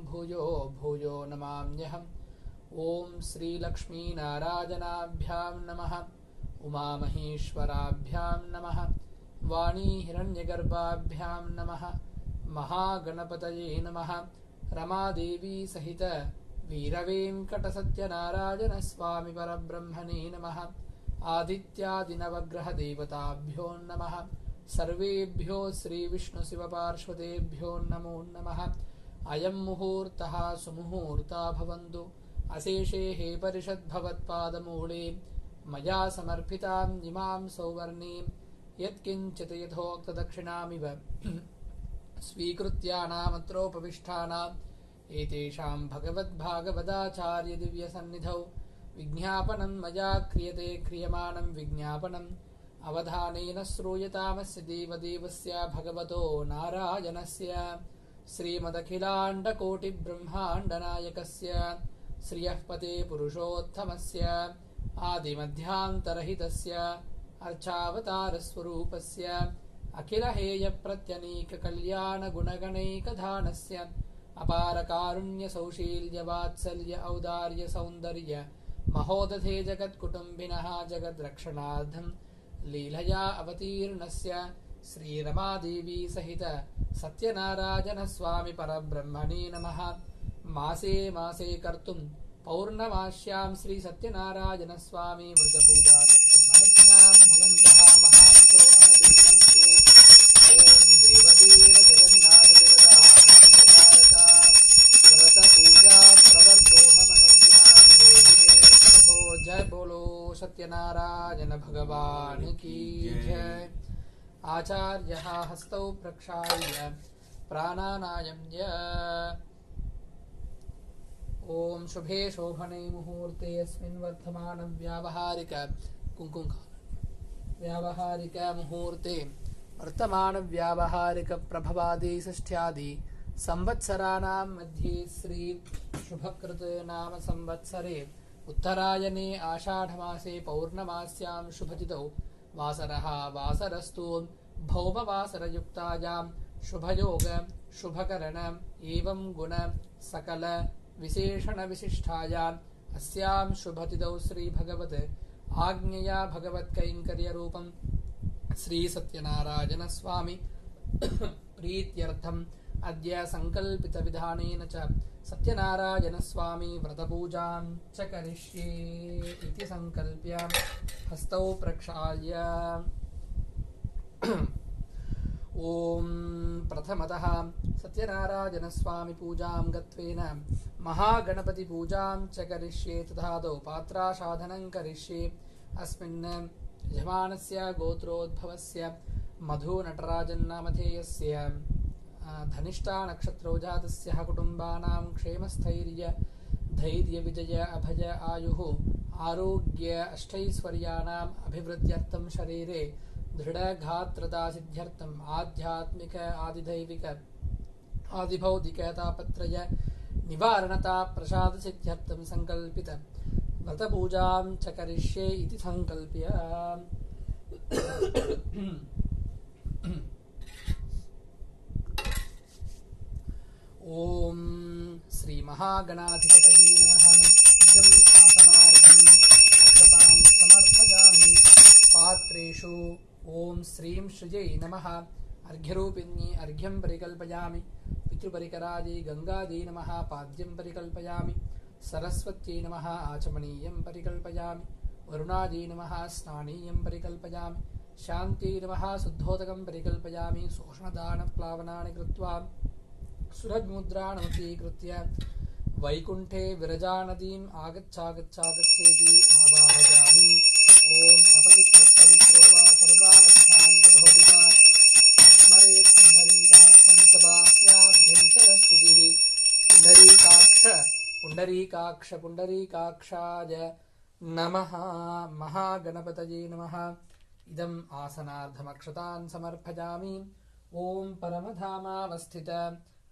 भूयो भूयो नमाम्यहम्। ॐ श्रीलक्ष्मीनारायणाभ्यां नमः। उमामहेश्वराभ्यां नमः। वाणी हिरण्यगर्भाभ्यां नमः। महागणपतये नमः। रमादेवी सहित वीरवेङ्कटसत्यनारायणस्वामी परब्रह्मणे नमः। आदित्यादिनवग्रहदेवताभ्यो नमः। सर्वेभ्यो श्रीविष्णुशिवपार्श्वदेभ्यो नमो नमः। अयं मुहूर्तः सुमुहूर्ता भवन्तु। अशेषे हे परिषद्भवत्पादमूले मया समर्पितां इमां सौवर्णीं यत्किञ्चित् यथोक्तदक्षिणामिव स्वीकृत्यानामत्रोपविष्टानाम् एतेषां भगवद्भागवदाचार्यदिव्यसन्निधौ विज्ञापनं मया क्रियते। क्रियमाणं विज्ञापनम् अवधानेन श्रूयतामस्य देवदेवस्य भगवतो नारायणस्य श्रीमदखिलाण्डकोटिब्रह्माण्डनायकस्य श्रियः पते पुरुषोत्तमस्य आदिमध्यान्तरहितस्य अर्चावतारस्वरूपस्य अखिलहेयप्रत्यनीककल्याणगुणगणैकधानस्य अपारकारुण्यसौशील्यवात्सल्य औदार्यसौन्दर्य महोदधे जगत्कुटुम्बिनः जगद्रक्षणार्थं लीलया अवतीर्णस्य श्रीरमादेवी सहित सत्यनारायणस्वामी परब्रह्मणे नमः। मासे मासे कर्तुं पौर्णमास्यां श्री सत्यनारायणस्वामी व्रतपूजा कर्तुम् अनुज्ञां भवन्तः महान्तो अनुगृह्णन्तु। ॐ देवदेव जगन्नाथ जगदानन्दकारका व्रतपूजा प्रवर्तोऽहमनुज्ञां देहि मे प्रभो। जय बोलो सत्यनारायण भगवान की जय। आचार्यः हस्तौ प्रक्षाल्य प्राणानायम्य। ओम शुभे शोभने मुहूर्ते अस्मिन् वर्तमान व्यावहारिक व्यावहारिक मुहूर्ते वर्तमान व्यावहारिक प्रभवादि षष्ठ्यादि संवत्सराणां मध्ये श्री शुभकृत नाम संवत्सरे उत्तरायणे आषाढमासे पौर्णमास्यां शुभतिथौ वासरः वासरस्तु भौमवासरयुक्तायां शुभयोग शुभकरण एवं गुण सकल विशेषण विशिष्टायाम् अस्यां शुभतिथौ श्री भगवत आज्ञया भगवत्कैंकर्यरूपं श्री सत्यनारायण स्वामी प्रीत्यर्थम् अद्य संकल्पित विधानेन च सत्यनारायण स्वामी व्रतपूजां च करिष्ये इति संकल्प्य हस्तौ प्रक्षाल्य ओम प्रथमतः सत्यनारायण स्वामी पूजां गत्वेन महागणपति पूजां च करिष्ये तथादौ पात्रासाधनं करिष्ये। अस्मिन् यजमानस्य गोत्रोद्भवस्य मधु नटराजन्नामधेयस्य धनिष्ठा नक्षत्रो जातस्य कुटुम्बानां क्षेमस्थैर्य धैर्य विजय अभय आयुः आरोग्य अष्टैश्वर्याणाम् अभिवृद्ध्यर्थं शरीरे दृढ़घात्रता सिद्ध्यर्थम् आध्यात्मिक आदिदैविक आदिभौतिक तापत्रय निवारणता प्रसाद सिद्ध्यर्थं संकल्पित व्रतपूजां च करिष्ये इति संकल्प्य ओम श्री महागणाधिपतये नमः। इदम् आसनार्थम् अक्षतां समर्पयामि। पात्रेषु ओम श्रीं श्रियै नमः अर्घ्यरूपिण्यै अर्घ्यं परिकल्पयामि। पितृपरिकरायै गंगायै नमः पाद्यं परिकल्पयामि। सरस्वत्यै नमः आचमनीयं परिकल्पयामि। वरुणायै नमः स्नानीयं परिकल्पयामि। शान्त्यै नमः शुद्धोदकं परिकल्पयामि। शोषणदानप्लावनानि कृत्वा सुरद्मुद्राणमुखीकृत्य वैकुण्ठे विरजानदीम् आगच्छागच्छागच्छेति आवाहयामि। ओम अपवित्रपवित्रो वा सर्वावस्थान् तथोदिता स्मरेत् पुण्डरीकाक्षं सदास्याभ्यन्तरस्तुतिः। पुण्डरीकाक्ष पुण्डरीकाक्ष पुण्डरीकाक्षाय नमः। महागणपतये नमः। इदम् आसनार्धमक्षतान् समर्पयामि। ओम परमधामावस्थित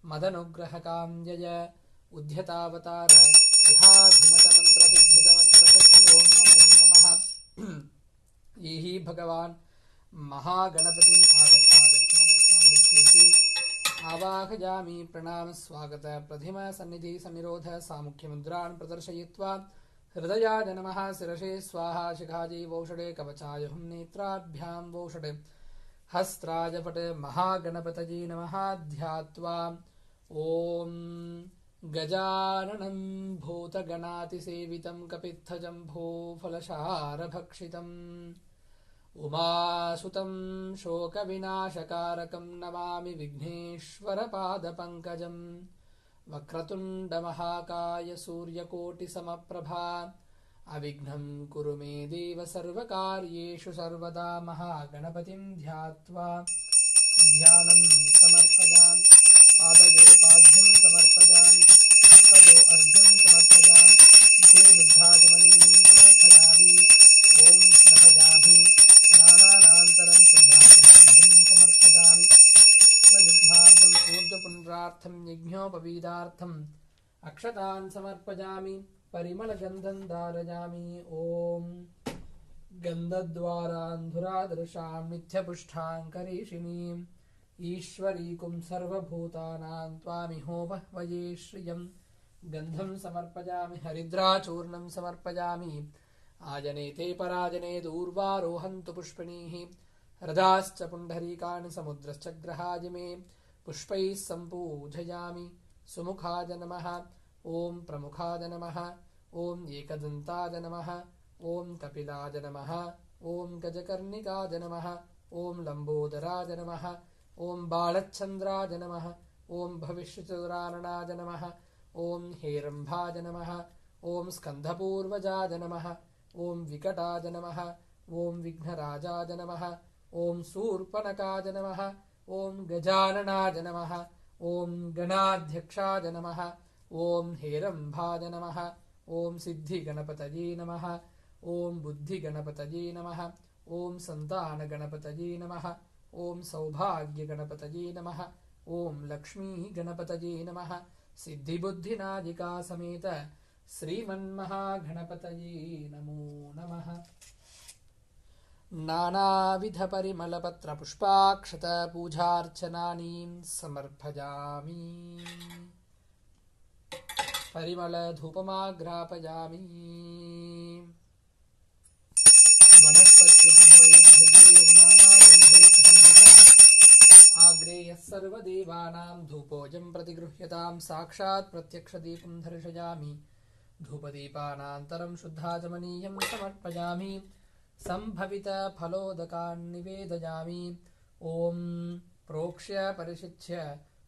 मदनुग्रहकाम्यय उद्यतावतार इहाधिमतमन्त्रसिद्धितमन्त्रसज्ञो नमो नमः। ये हि भगवान् महागणपतिम् आगच्छागच्छागच्छागच्छेति आवाहयामि प्रणाम स्वागत प्रथिम सन्निधि सन्निरोध सामुख्य मुद्रान् प्रदर्शयित्वा हृदयाय नमः शिरसे स्वाहा शिखाजी वौषडे कवचाय हुं नेत्राभ्यां वौषडे हस्त्राय पटे महागणपतये नमः ध्यात्वा ॐ गजाननं भूतगणातिसेवितं कपित्थजम्भूफलसारभक्षितम् उमासुतं शोकविनाशकारकं नमामि विघ्नेश्वरपादपङ्कजम् वक्रतुण्डमहाकाय सूर्यकोटिसमप्रभा अविघ्नं कुरु मे देव सर्वकार्येषु सर्वदा महागणपतिं ध्यात्वा ध्यानं समर्पयामि पादयो पाद्यं समर्पयामि हस्तयो अर्घ्यं समर्पयामि मुखे शुद्धाचमनीयं समर्पयामि ॐ स्नपयामि स्नानानन्तरं शुद्धाचमनीयं समर्पयामि प्रयुग्धार्थम् ऊर्ध्वपुण्ड्रार्थं यज्ञोपवीतार्थम् अक्षतान् समर्पयामि परिमलगन्धं धारयामि ॐ गन्धद्वारान्धुरादर्शां नित्यपुष्टाङ्करीषिणीम् ईश्वरीकुं सर्वभूतानां त्वामिहोपह्वये श्रियं गन्धं समर्पयामि हरिद्राचूर्णं समर्पयामि आजनेते पराजने दूर्वारोहन्तु पुष्पिणीः रथाश्च पुण्डरीकानि समुद्रश्च ग्रहाय मे पुष्पैः सम्पूजयामि सुमुखाय नमः ॐ प्रमुखाय नमः ॐ एकदन्ताय नमः ॐ कपिलाय नमः ॐ गजकर्णिकाय नमः ॐ लम्बोदराय नमः ॐ बालच्छन्द्राय नमः ॐ भविष्यचतुराननाय नमः ॐ हेरम्भाय नमः ॐ स्कन्धपूर्वजाय नमः ॐ विकटाय नमः ॐ विघ्नराजाय नमः ॐ शूर्पणखाय नमः ॐ गजाननाय नमः ॐ गणाध्यक्षाय नमः ॐ हेरम्भाय नमः ॐ सिद्धिगणपतये नमः ॐ बुद्धिगणपतये नमः ॐ सन्तानगणपतये नमः ॐ सौभाग्यगणपतये नमः ॐ लक्ष्मीगणपतये नमः सिद्धिबुद्धिनादिका समेत श्रीमन्महागणपतये नमो नमः। नानाविधपरिमलपत्रपुष्पाक्षतपूजार्चनानीं समर्पयामि परिमलधूपमाग्रापयामि आग्रेयः सर्वदेवानां धूपोऽयं प्रतिगृह्यतां साक्षात् प्रत्यक्षदीपं दर्शयामि धूपदीपानान्तरं शुद्धाचमनीयं समर्पयामि सम्भवितफलोदकान् निवेदयामि ॐ प्रोक्ष्य परिशिच्य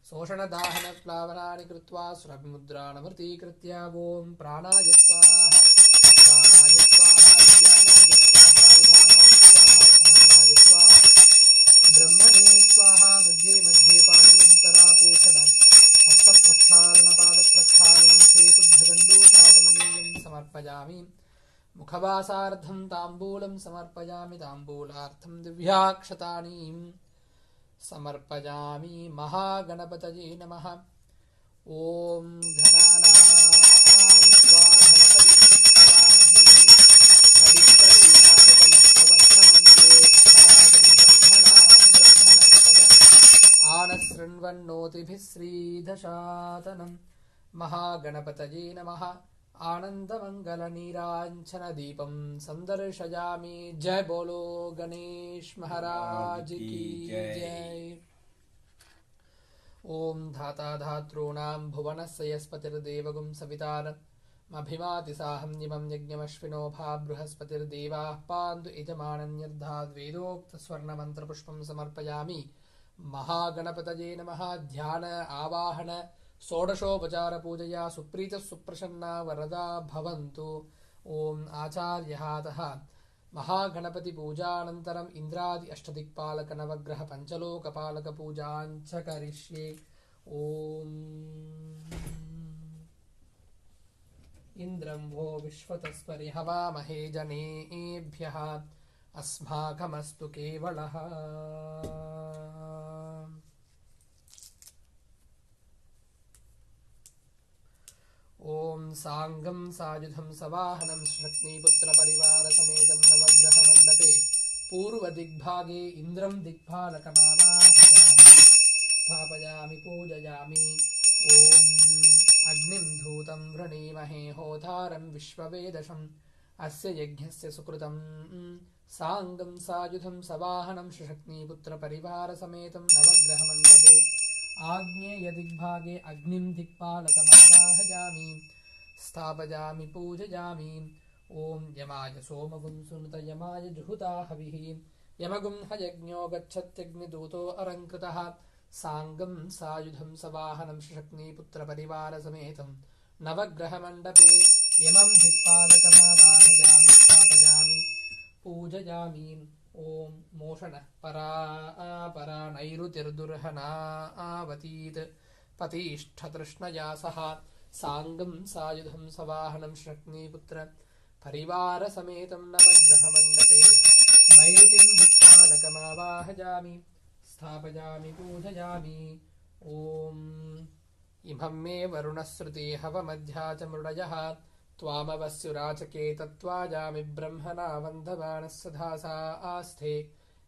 शोषणदाहनप्लावनानि कृत्वा सुरभिमुद्रानमृतीकृत्य ॐ प्राणाय स्वाहा प्राणाय स्वाहा ज्ञानाय स्वाहा विधानाय स्वाहा समानाय स्वाहा ब्रह्मणे स्वाहा मध्ये मध्ये पाणिनिन्तरापोषण हस्तप्रक्षालनपादप्रक्षालनं ते शुद्धगण्डूचाचमनीयं समर्पयामि मुखवासार्थं ताम्बूलं समर्पयामि ताम्बूलार्थं दिव्याक्षतानीं समर्पयामि महागणपतये नमः ॐ घनानां त्वा गणपतिं आनशृण्वन्नोतिभिः श्रीदशातनं महागणपतये नमः आनन्दमङ्गलनीराञ्छनदीपं सन्दर्शयामि जय बोलो गणेश महाराज की जय। ॐ धाता धातॄणां भुवनस्य यस्पतिर्देवगुं सवितारमभिमाति साहन्यमं यज्ञमश्विनो भा बृहस्पतिर्देवाः पान्तु यजमानन्यर्धाद्वेदोक्तस्वर्णमन्त्रपुष्पं समर्पयामि महागणपतये नमः। ध्यान आवाहन षोडशोपचारपूजया सुप्रीतः सुप्रसन्ना वरदा भवन्तु। ॐ आचार्यहातः महागणपतिपूजानन्तरम् इन्द्रादि अष्टदिक्पालक नवग्रह पञ्चलोकपालकपूजाञ्च करिष्ये। ॐ इन्द्रं वो विश्वतस्परि हवामहे जनेभ्यः अस्माकमस्तु केवलः। ॐ साङ्गं सायुधं सवाहनं शक्तिपुत्रपरिवारसमेतं नवग्रहमण्डपे पूर्वदिग्भागे इन्द्रं दिक्पालकमावाहयामि। स्थापयामि पूजयामि। ॐ अग्निं धूतं वृणीमहे होतारं विश्ववेदशम् अस्य यज्ञस्य सुकृतं साङ्गं सायुधं सवाहनं शशक्नीपुत्रपरिवारसमेतं नवग्रहमण्डपे आग्नेयदिग्भागे अग्निं दिक्पालकमावाहयामि स्थापयामि पूजयामि। ॐ यमाय सोमगुं सुनुत यमाय जुहुता हविः यमगुं हयज्ञो गच्छत्यग्निदूतो अलङ्कृतः साङ्गं सायुधं सवाहनं शशक्नीपुत्रपरिवारसमेतं नवग्रहमण्डपे यमं दिक्पालकमावाहयामि स्थापयामि पूजयामि। ॐ मोषणः परा नैऋतिर्दुर्हनावतीत् पतिष्ठतृष्णया सह साङ्गं सायुधं सवाहनं शशक्नीपुत्र परिवारसमेतं नवग्रहमण्डपे नैऋतिं दिक्पालकमावाहयामि स्थापयामि पूजयामि। ॐ इमं मे वरुणश्रुते हवमध्या च मृडयः त्वामवस्युराचके तत्त्वाजामि ब्रह्मणा वन्दमानः सधासा आस्थे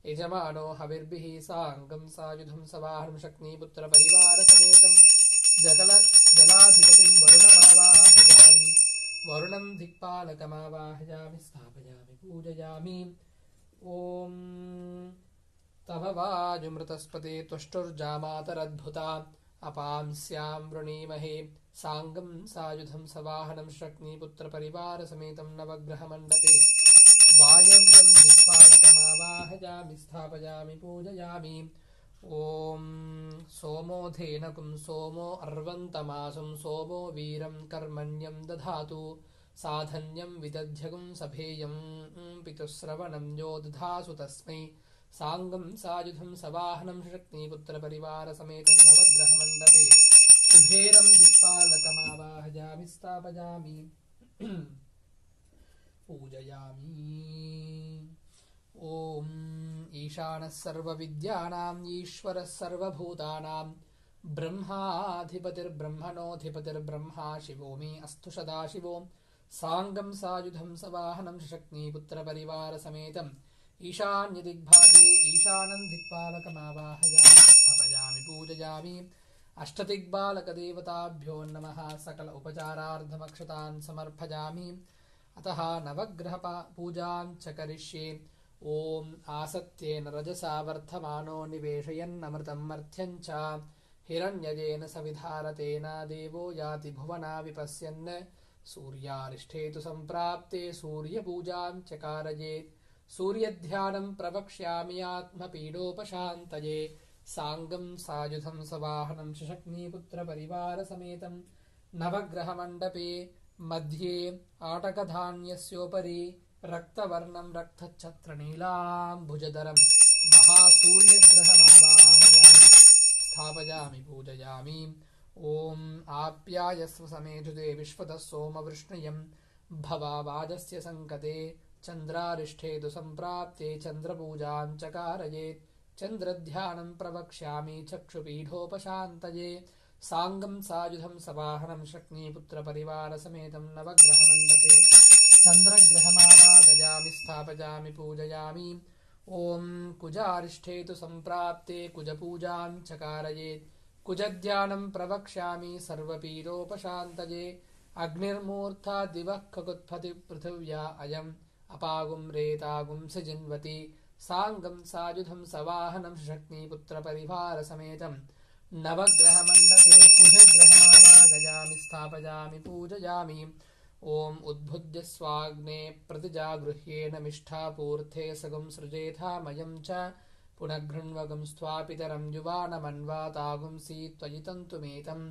यजमानो हविर्भिः साङ्गं सायुधं सवाहनं शक्नीपुत्रपरिवारसमेतं जलाधिपतिं वरुणमावाहयामि वरुणं दिक्पालकमावाहयामि स्थापयामि पूजयामि। ॐ तव वायुमृतस्पते त्वष्टुर्जामातरद्भुता अपांस्यां वृणीमहे साङ्गं सायुधं सवाहनं शक्नीपुत्रपरिवारसमेतं नवग्रहमण्डपे वायव्यं दिक्पालकमावाहयामि स्थापयामि पूजयामि। ॐ सोमो धेनकुं सोमो अर्वन्तमासुं सोमो वीरं कर्मण्यं दधातु साधन्यं विदध्यगुं सभेयं पितुश्रवणं यो दधासु तस्मै साङ्गं सायुधं सवाहनं शक्नीपुत्रपरिवारसमेतं नवग्रहमण्डपे कुबेरं दिक्पालकमावाहयामि स्थापयामि पूजयामि। ॐ ईशानः सर्वविद्यानाम् ईश्वरः सर्वभूतानां ब्रह्माधिपतिर्ब्रह्मणोऽधिपतिर्ब्रह्मा शिवो मे अस्तु सदाशिवो साङ्गं सायुधं सवाहनं शक्नीपुत्रपरिवारसमेतम् ईशान्यदिग्भागे ईशानं दिक्पालकमावाहयामि स्थापयामि पूजयामि। अष्टदिग्बालकदेवताभ्यो नमः सकल उपचारार्धमक्षतान् समर्पयामि अतः नवग्रहपूजां च करिष्ये। ॐ आसत्येन रजसा वर्धमानो निवेशयन्नमृतं मर्थ्यं च हिरण्यजेन सविधारतेन देवो याति भुवना विपश्यन् सूर्यारिष्ठे तु सम्प्राप्ते सूर्यपूजां च कारयेत् सूर्यध्यानं प्रवक्ष्यामि आत्मपीडोपशान्तये साङ्गं सायुधं सवाहनं शशक्नीपुत्रपरिवारसमेतं नवग्रहमण्डपे मध्ये आटकधान्यस्योपरि रक्तवर्णं रक्तच्छत्रनीलाम्बुजधरं महासूर्यग्रहमावाहयामि स्थापयामि पूजयामि। ॐ आप्यायस्व समेधुते विश्वतः सोमवृष्णयं भवावाजस्य सङ्कते चन्द्रारिष्ठे तु सम्प्राप्ते चन्द्रपूजां च कारयेत् चन्द्रध्यानं प्रवक्ष्यामि चक्षुपीठोपशान्तये साङ्गं सायुधं सवाहनं शक्नीपुत्रपरिवारसमेतं नवग्रहमण्डपे चन्द्रग्रहमावाहयामि स्थापयामि पूजयामि। ॐ कुजारिष्ठे तु सम्प्राप्ते कुजपूजां च कारयेत् कुजध्यानं प्रवक्ष्यामि सर्वपीडोपशान्तये अग्निर्मूर्धा दिवः खगुत्पति पृथिव्या अयम् अपागुं रेतागुं सजिन्वति साङ्गं सायुधं सवाहनं शक्नीपुत्रपरिवारसमेतं नवग्रहमण्डपे कुजग्रहमावाहयामि स्थापयामि पूजयामि। ॐ उद्भुज्य स्वाग्ने प्रतिजागृह्येन मिष्ठापूर्थे सगं सृजेथामयं च पुनर्गृह्ण्वगं स्वापितरं युवानमन्वातागुंसि त्वयि तन्तुमेतं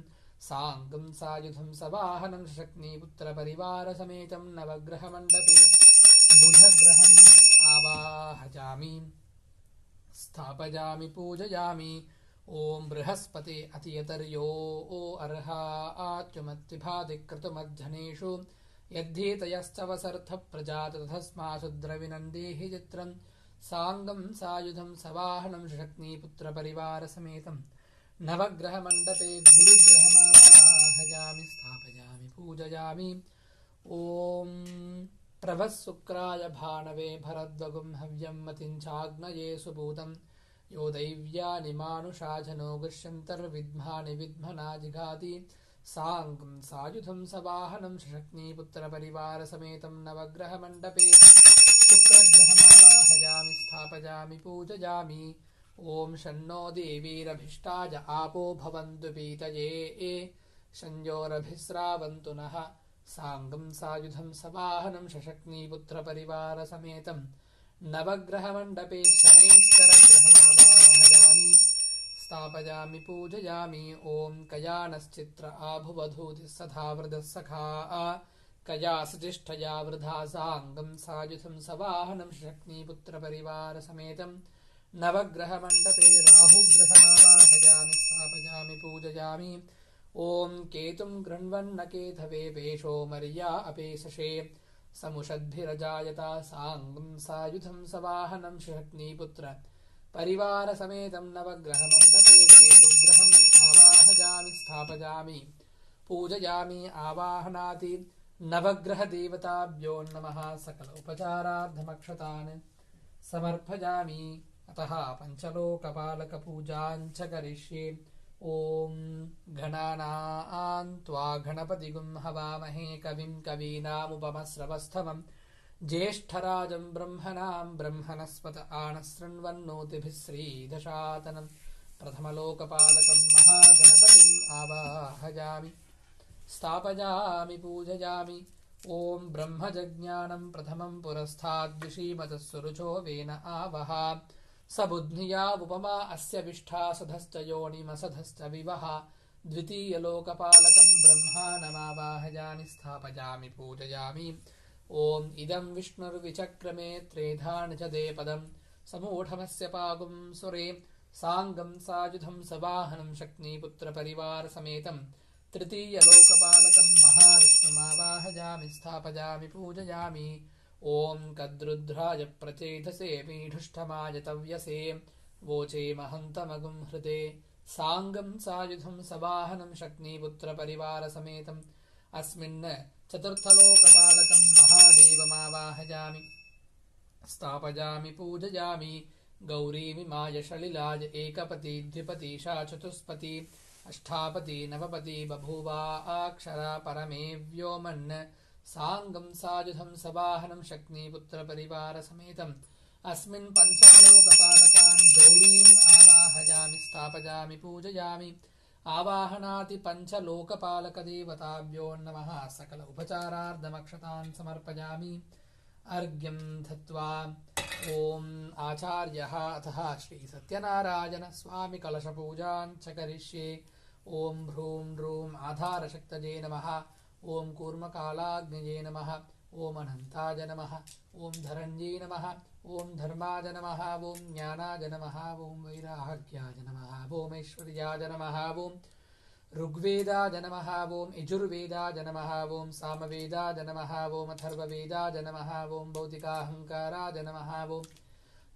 साङ्गं सायुधं सवाहनं शक्नीपुत्रपरिवारसमेतं नवग्रहमण्डपे बुधग्रहम् आवाहयामि स्थापयामि पूजयामि। ॐ बृहस्पते अतियतर्यो अर्हाच्युमत्तिभादिक्रतुमध्यनेषु यद्धीतयश्चवसर्थः प्रजात तस्मासु द्रविनन्देहि चित्रं साङ्गं सायुधं सवाहनं शक्नीपुत्रपरिवारसमेतं नवग्रहमण्डपे गुरुग्रहमावाहयामि स्थापयामि पूजयामि। ॐ प्रभः शुक्राय भानवे भरद्वगुं हव्यं मतिं चाग्नये सुपूतं यो दैव्यानि मानुषाजनो गृह्यन्तर्विद्मानि विद्मना जिघाति साङ्गं सायुधं सवाहनं शशक्नीपुत्रपरिवारसमेतं नवग्रहमण्डपे शुक्रग्रहमावाहयामि स्थापयामि पूजयामि। ॐ शन्नो देवीरभीष्टाय आपो भवन्तु पीतये शञ्जोरभिस्रावन्तु नः साङ्गं सायुधं सवाहनं शशक्नीपुत्रपरिवारसमेतं नवग्रहमण्डपे शनैश्चरग्रहमावाहयामि स्थापयामि पूजयामि। ॐ कयानश्चित्र आभुवधूतिः सधावृतः सखा कयासजिष्ठया वृथा साङ्गं सायुधं सवाहनं शशक्नीपुत्रपरिवारसमेतं नवग्रहमण्डपे राहुग्रहमावाहयामि स्थापयामि पूजयामि। ॐ केतुं गृह्ण्वन्नकेतवे पेशो मर्या अपेशशे समुषद्भिरजायता साङ्गं सायुधं सवाहनं शशक्नीपुत्र परिवारसमेतं नवग्रहमण्डपे केतुग्रहम् आवाहयामि स्थापयामि पूजयामि। आवाहनाति नवग्रहदेवताभ्यो नमः। सकल उपचारार्धमक्षतान् समर्पयामि। अतः पञ्चलोकपालकपूजां च करिष्ये। ॐ गणानां त्वा गणपतिगुं हवामहे कविं कवीनामुपमस्रवस्तमम् ज्येष्ठराजं ब्रह्मणां ब्रह्मणस्पत आनशृण्वन्नोतिभिः श्रीदशातनम् प्रथमलोकपालकं महागणपतिम् आवाहयामि स्थापयामि पूजयामि। ॐ ब्रह्मजज्ञानं प्रथमं पुरस्ताद्विषीमतः सुरुचो वेन आवह स बुद्ध्या उपमा अस्य विष्ठा सधश्च योनिमसधश्च विवह द्वितीयलोकपालकं ब्रह्माणमावाहयामि स्थापयामि पूजयामि। ॐ इदं विष्णुर्विचक्रमे त्रेधानि च देपदं समूढमस्य पागुं सुरे साङ्गं सायुधं सवाहनं शक्नीपुत्रपरिवारसमेतं तृतीयलोकपालकं महाविष्णुमावाहयामि स्थापयामि पूजयामि। ॐ कद्रुद्राय प्रचेधसे मीढुष्ठमाय तव्यसे वोचे महन्तमगुं हृदे साङ्गं सायुधं सवाहनं शक्नीपुत्रपरिवारसमेतम् अस्मिन् चतुर्थलोकपालकं महादेवमावाहयामि स्थापयामि पूजयामि। गौरीमिमाय शलिलाय एकपति द्विपति षा चतुष्पति अष्टापति नवपति बभूवा अक्षरा परमे व्योमन् साङ्गं सायुधं सवाहनं शक्नीपुत्रपरिवारसमेतम् अस्मिन् पञ्चलोकपालकान् गौरीम् आवाहयामि स्थापयामि पूजयामि। आवाहनाति पञ्चलोकपालकदेवताभ्यो नमः। सकल उपचारार्धमक्षतान् समर्पयामि अर्घ्यं दत्त्वा। ॐ आचार्यः अतः श्री सत्यनारायण स्वामी कलशपूजां च करिष्ये। ॐ ह्रूं ह्रूं आधारशक्तये नमः। ॐ कूर्मकालाग्नये नमः। ॐ अनन्ताय नमः। ॐ धरण्ये नमः। ॐ धर्माय नमः। ॐ ज्ञानाय नमः। ॐ वैराग्याय नमः। ॐ ऐश्वर्याय नमः। ॐ ऋग्वेदाय नमः। ॐ यजुर्वेदाय नमः। ॐ सामवेदाय नमः। ॐ अथर्ववेदाय नमः। ॐ भौतिकाहङ्काराय नमः। ॐ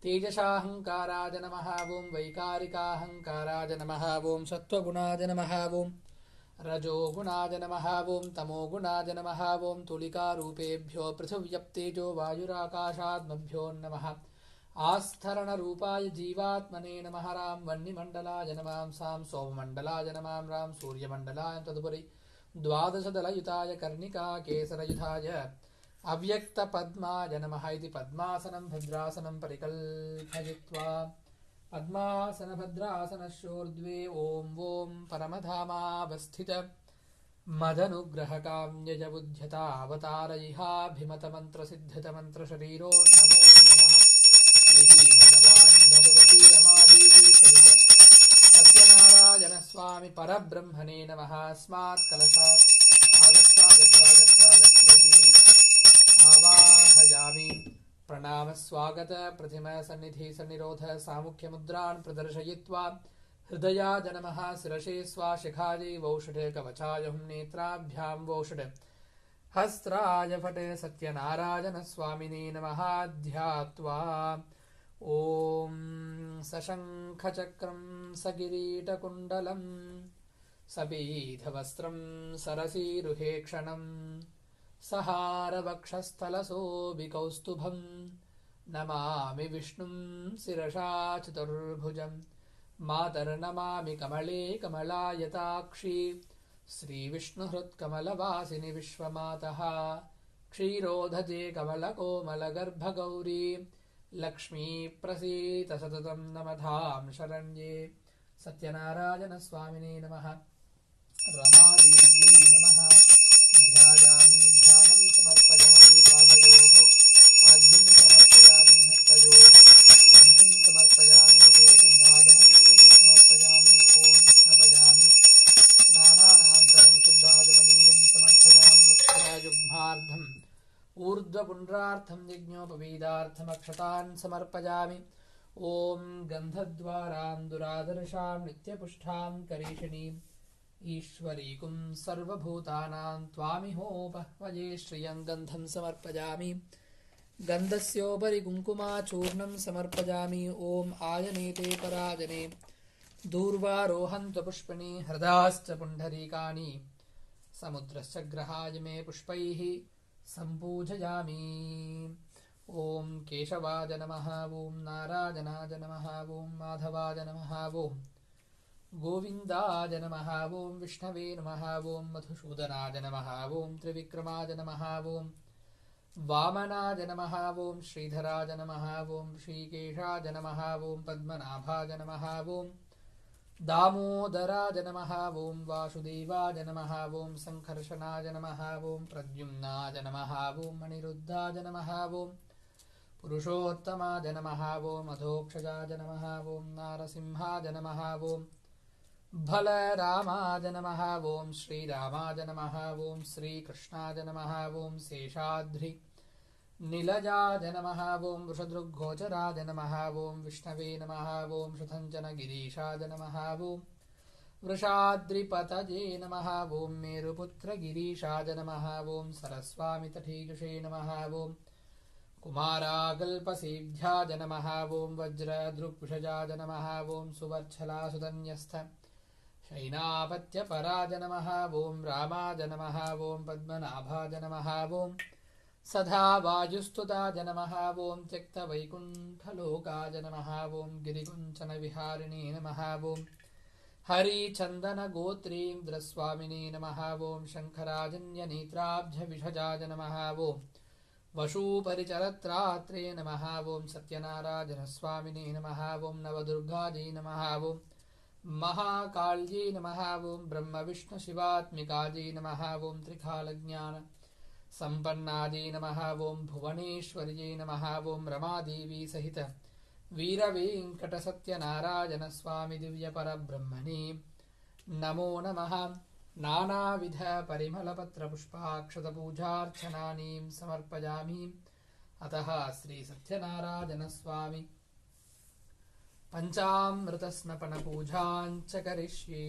तेजसाहङ्काराय नमः। ॐ वैकारिकाहङ्काराय नमः। ॐ सत्त्वगुणाय नमः। ॐ रजोगुणाय नमः। ॐ तमोगुणाय नमः। ॐ तुलिकारूपेभ्यो पृथिव्यप्तेजो वायुराकाशात्मभ्यो नमः। आस्थरणरूपाय जीवात्मने नमः। रां वह्निमण्डलाय नमः। सां सोममण्डलाय नमः। रां सूर्यमण्डलाय तदुपरि द्वादशदलयुताय कर्णिका केसरयुताय अव्यक्तपद्माय नमः इति पद्मासनं भद्रासनं परिकल्पयित्वा पद्मासनभद्रासनस्योर्ध्वे ॐ परमधामावस्थित मदनुग्रहकाम्यजबुध्यतावतारयिहाभिमतमन्त्रसिद्धितमन्त्रशरीरो नमो नमः। श्रीः भगवान् भगवती रमादेवी सहित सत्यनारायण स्वामी परब्रह्मणे नमः। अस्मात् कलशात् आगच्छागच्छागच्छागच्छेति आवाहयामि। प्रणाम स्वागत प्रतिम सन्निधि सन्निरोध सामुख्य मुद्रान् प्रदर्शयित्वा हृदयाय नमः। शिरसे स्वाशिखायै वौषडे कवचाय हुं नेत्राभ्यां वौषडे हस्त्राय फटे सत्यनारायण स्वामिने नमः। ध्यात्वा ॐ सशङ्खचक्रं सकिरीटकुण्डलं सपीतवस्त्रं सरसीरुहेक्षणं सहारवक्षस्थलशोभिकौस्तुभं नमामि विष्णुं शिरसा चतुर्भुजं मातर्नमामि कमले कमलायताक्षी श्रीविष्णुहृत्कमलवासिनि विश्वमातः क्षीरोधजे कमलकोमलगर्भगौरी लक्ष्मी प्रसीद सततं नमतां शरण्ये सत्यनारायणस्वामिने नमः रमादेव्यै नमः ध्यायामि ध्यानं समर्पयामि पादयोः आद्यं समर्पयामि हस्तयोः मध्यं समर्पयामि मुखे शुद्धाचमनीयं समर्पयामि ॐ स्नपयामि स्नानानन्तरं शुद्धाचमनीयं समर्पयामि वस्त्रायुग्मार्धम् ऊर्ध्वपुण्ड्रार्थं यज्ञोपवीदार्थमक्षतान् समर्पयामि ॐ गन्धद्वारां दुरादर्शां नित्यपुष्टां करीषिणीम् ईश्वरीकुं सर्वभूतानां त्वामिहोपह्वये श्रियं गन्धं समर्पयामि गन्धस्योपरि कुङ्कुमाचूर्णं समर्पयामि ॐ आयनेते पराजने दूर्वारोहन्त पुष्पिणी हृदाश्च पुण्डरीकानि समुद्रश्च ग्रहाय मे पुष्पैः सम्पूजयामि ॐ केशवाय नमः ॐ नारायणाय नमः ॐ माधवाय नमः ॐ गोविन्दाय नमः ॐ विष्णवे नमः ॐ मधुसूदनाय नमः ॐ त्रिविक्रमाय नमः ॐ वामनाय नमः ॐ श्रीधराय नमः ॐ ऋषिकेशाय नमः ॐ पद्मनाभाय नमः ॐ दामोदराय नमः ॐ वासुदेवाय नमः ॐ सङ्कर्षणाय नमः ॐ प्रद्युम्नाय नमः ॐ अनिरुद्धाय नमः ॐ पुरुषोत्तमाय नमः ॐ अधोक्षजाय नमः ॐ नारसिंहाय नमः ॐ बलरामाय नमः ॐ श्रीरामाय नमः ॐ श्रीकृष्णाय नमः ॐ शेषाद्रि निलजाय नमः ॐ वृषदृग्गोचराय नमः ॐ विष्णवे नमः ॐ श्रुतञ्जनगिरीशाय नमः ॐ वृषाद्रिपतये नमः ॐ मेरुपुत्रगिरीशाय नमः ॐ सरस्वामितटीयुषे नमः ॐ कुमाराकल्पसेभ्याय नमः ॐ वज्रदृक्पुषजाय नमः ॐ सुवर्च्छलासुतन्यस्थ शैनापत्यपराय नमः ॐ रामाय नमः ॐ पद्मनाभाय नमः ॐ सदा वायुस्तुताय नमः ॐ त्यक्तवैकुण्ठलोकाय नमः ॐ गिरिकुञ्चनविहारिणे नमः ॐ हरिचन्दनगोत्रीन्द्रस्वामिने नमः ॐ शङ्खराजन्यनेत्राब्जविषजाय नमः ॐ वशूपरिचरत्रात्रे नमः ॐ सत्यनारायणस्वामिने नमः ॐ नवदुर्गायै नमः ॐ महाकाल्यै नमः ॐ ब्रह्मविष्णुशिवात्मिकायै नमः ॐ त्रिकालज्ञान सम्पन्नायै नमः ॐ भुवनेश्वर्यै नमः ॐ रमादेवी सहित वीरवेङ्कटसत्यनारायणस्वामि दिव्यपरब्रह्मणे नमो नमः नानाविधपरिमलपत्रपुष्पाक्षतपूजार्चनानीं समर्पयामि अतः श्रीसत्यनारायणस्वामि पञ्चामृतस्नपनपूजाञ्च करिष्ये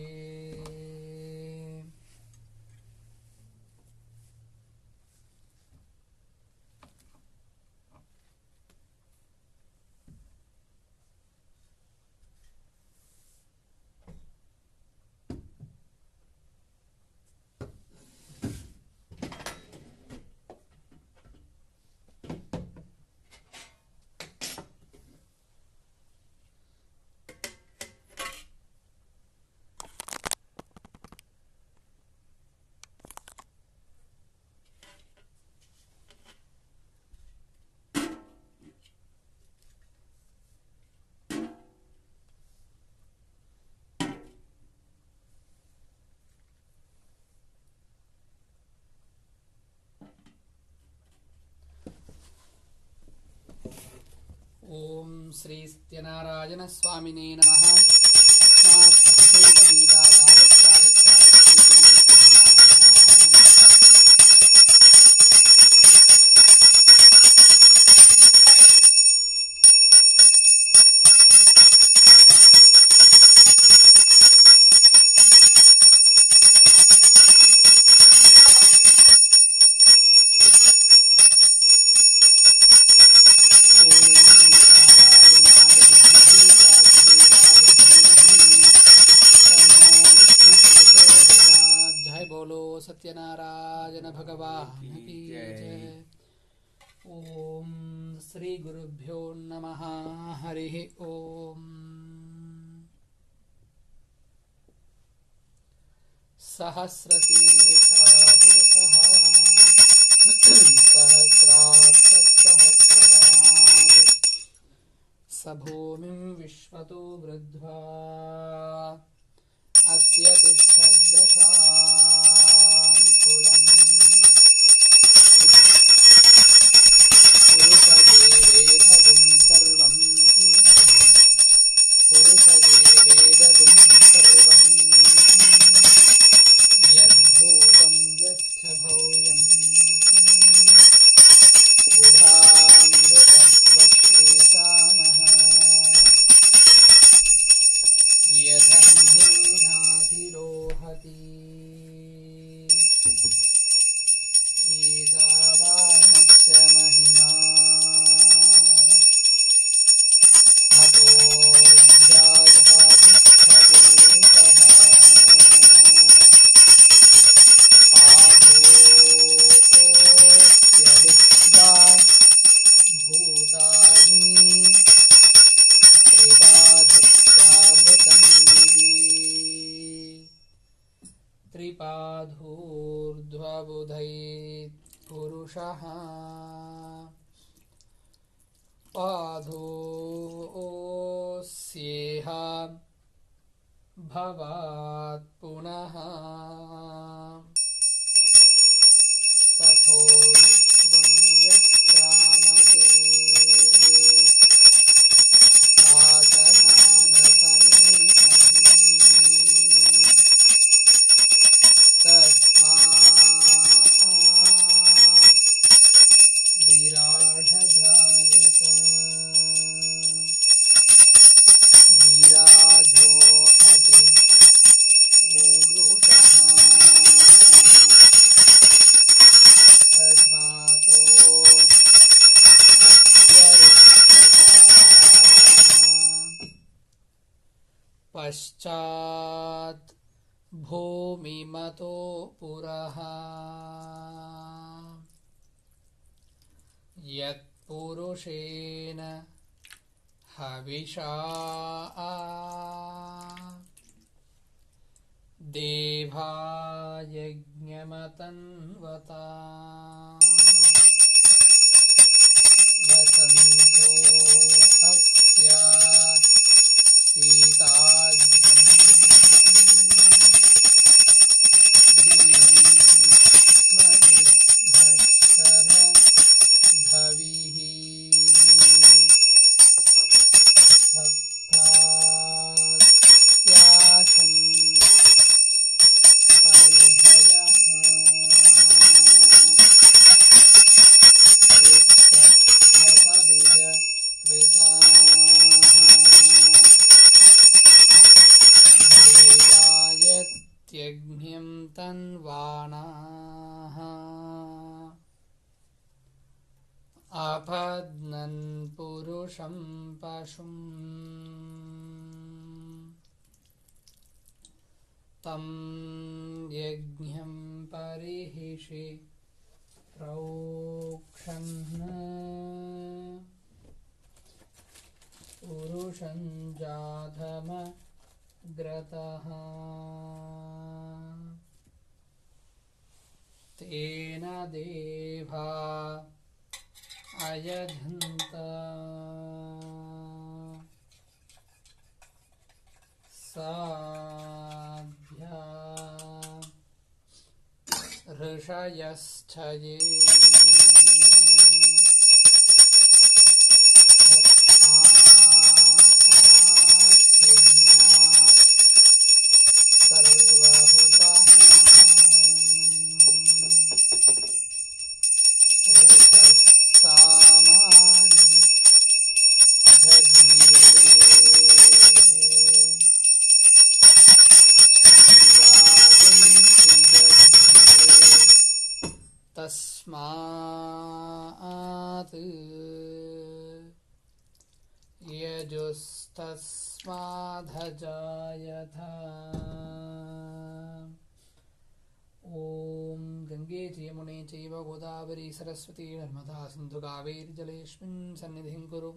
ॐ श्री सत्यनारायण स्वामिने नमः। सत्यनारायण भगवान की जय। ओम श्री गुरुभ्यो नमः। हरिः ओम। सहस्रशीर्षा पुरुषः सहस्राक्षः सहस्रपात् स भूमिं विश्वतो वृद्ध्वा अत्यतिष्ठद्दशाङ्कुलम् पुरुषदेवेदगुं सर्वं यद्भूतं यश्च भव्यम् उधामृतत्वश्लेषानः यदह्निनाधिरोहति एतावानस्य महिमा अतोऽध्यायादिष्ठपूतः पादोऽस्यदिष्वा भूतानि त्रिपादस्यामृतं दिवि त्रिपाधूर्ध्वबुधैः पुरुषः पादोऽस्येह भवात् पुनः तथो विश्वं व्यक्रामत् तस्मात् विराढजायत विराजो अति पूरुषः तथातो पश्चात् भूमिमतो पुरः यत्पुरुषेण हविषा देवा यज्ञमतन्वता वसन्तो अस्य सीताज्ञम् धविः सत्तास्याशन् परिधयः कृताः देवायत्यज्ञं तन्वाणाः आपद्नन् पुरुषं पशुम् तं यज्ञं परिहिषि प्रोक्षन् पुरुषं जातमग्रतः तेन देवा अयधन्त साभ्या ऋषयश्च ये सर्वहुतः ऋषसामानि तस्मात् यजुस्तस्मादजायत। ओम गंगे च यमुने चैव गोदावरी सरस्वती नर्मदा सिन्धु कावेरी जलेऽस्मिन् सन्निधिं कुरु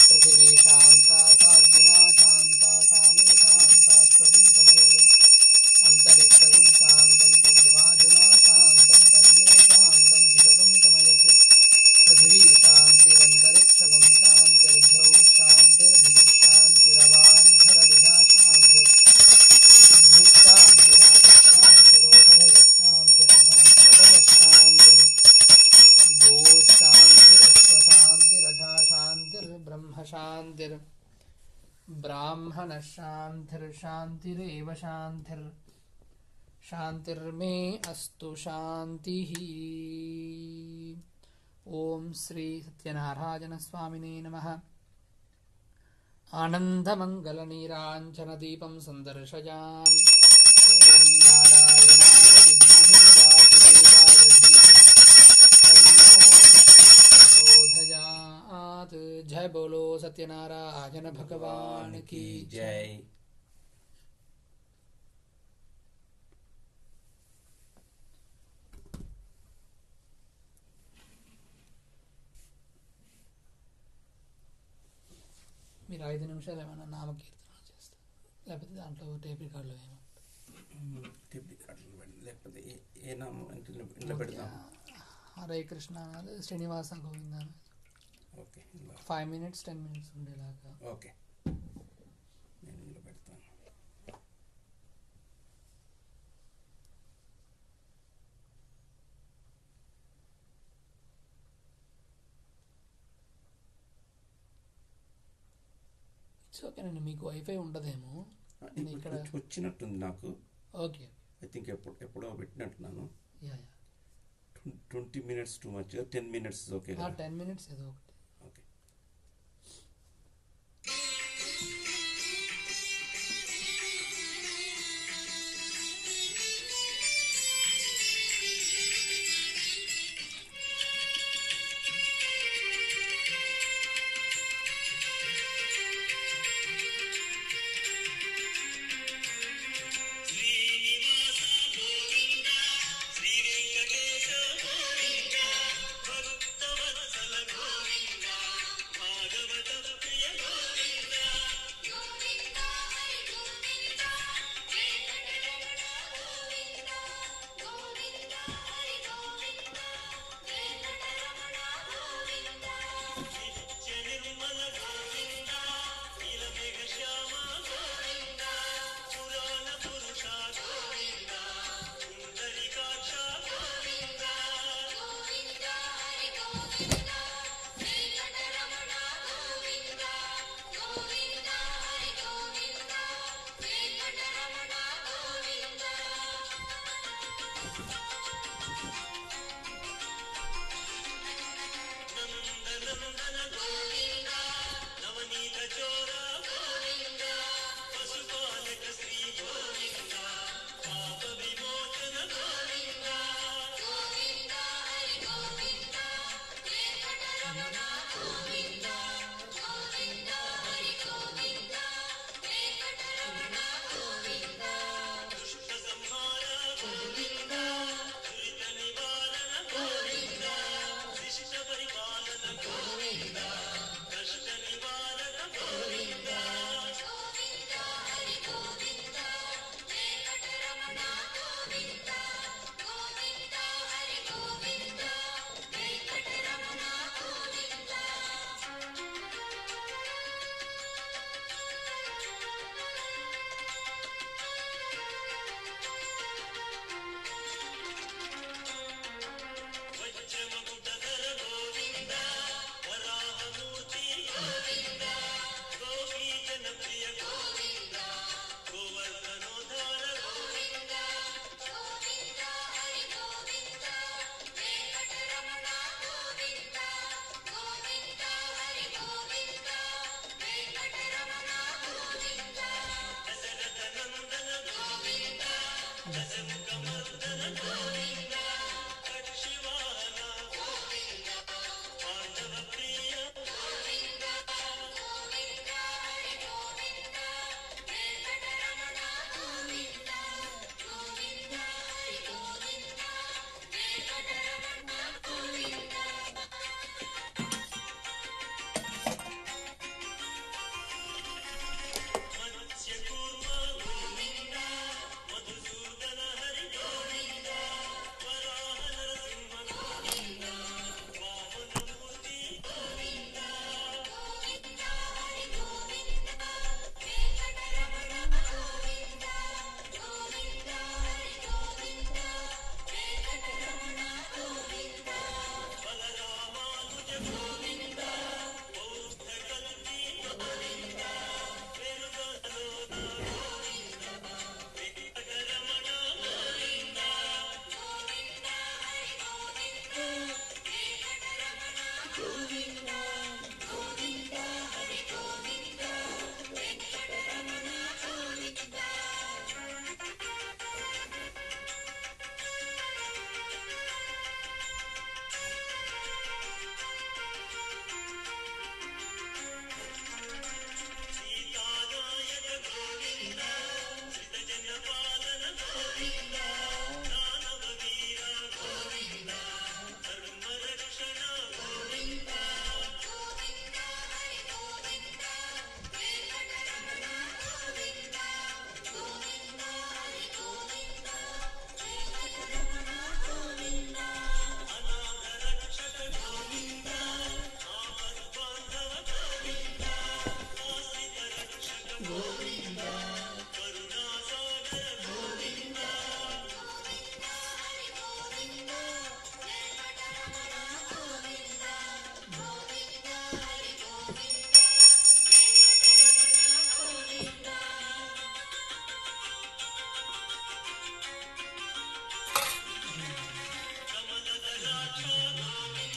पृथिवी शान्ता साग्निना शान्ता सामे शान्तास्त्वकुन्तमयत् अन्तरिक्षगुं शान्तं तद्वाजुना शान्तं तन्मे शान्तं सुजकुन्तमयत् पृथिवी शान्तिरन्तरिक्षगुं शान्तिर्द्यौ शान्तिर्दिवः शान्तिरवान्तरदिशा शान्तिर्बुद्धिः शान्तिरापः शान्तिरोषधयः शान्तिर्वनस्पतयः शान्तिर्भूः शान्तिरश्वशान्तिरजा शान्तिर्ब्रह्म शान्तिर्ब्राह्मणः शान्तिर्शान्तिरेव शान्तिर्मे अस्तु शान्तिः। ओम श्री सत्यनारायण स्वामिने नमः। आनन्दमङ्गलनीराञ्जनदीपं सन्दर्शयामि। ओम नारायणाय विद्महे वासुदेवाय धीमहि तन्नो प्रचोदयात्। जय बोलो सत्यनारायण भगवान की जय। మీరు 5 నిమిషాలు ఏమైనా నామకీర్తన చేస్తారు, లేకపోతే దాంట్లో టేప్ రికార్డులో ఏమో టేప్ రికార్డులు లేకపోతే ఏ నామం ఇంట్లో పెడతాం. Hare Krishna, Srinivasa Govinda. Okay, 5 minutes 10 minutes ఉండేలాగా. ఓకే, నేను ఇంట్లో పెడతాను. ఓకేనండి, మీకు వైఫై ఉండదేమో ఇక్కడ వచ్చినట్టుంది నాకు. ఓకే, ఐ థింక్ ఎప్పుడో పెట్టినట్టున్నాను. 20 minutes too much, 10 minutes okay. 10 minutes ఏదో ఒకటి. ఓకే. శ్రీ వెంకటేశ గోవింద భక్తవత్సల గోవింద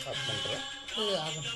ఇది ఆగండి.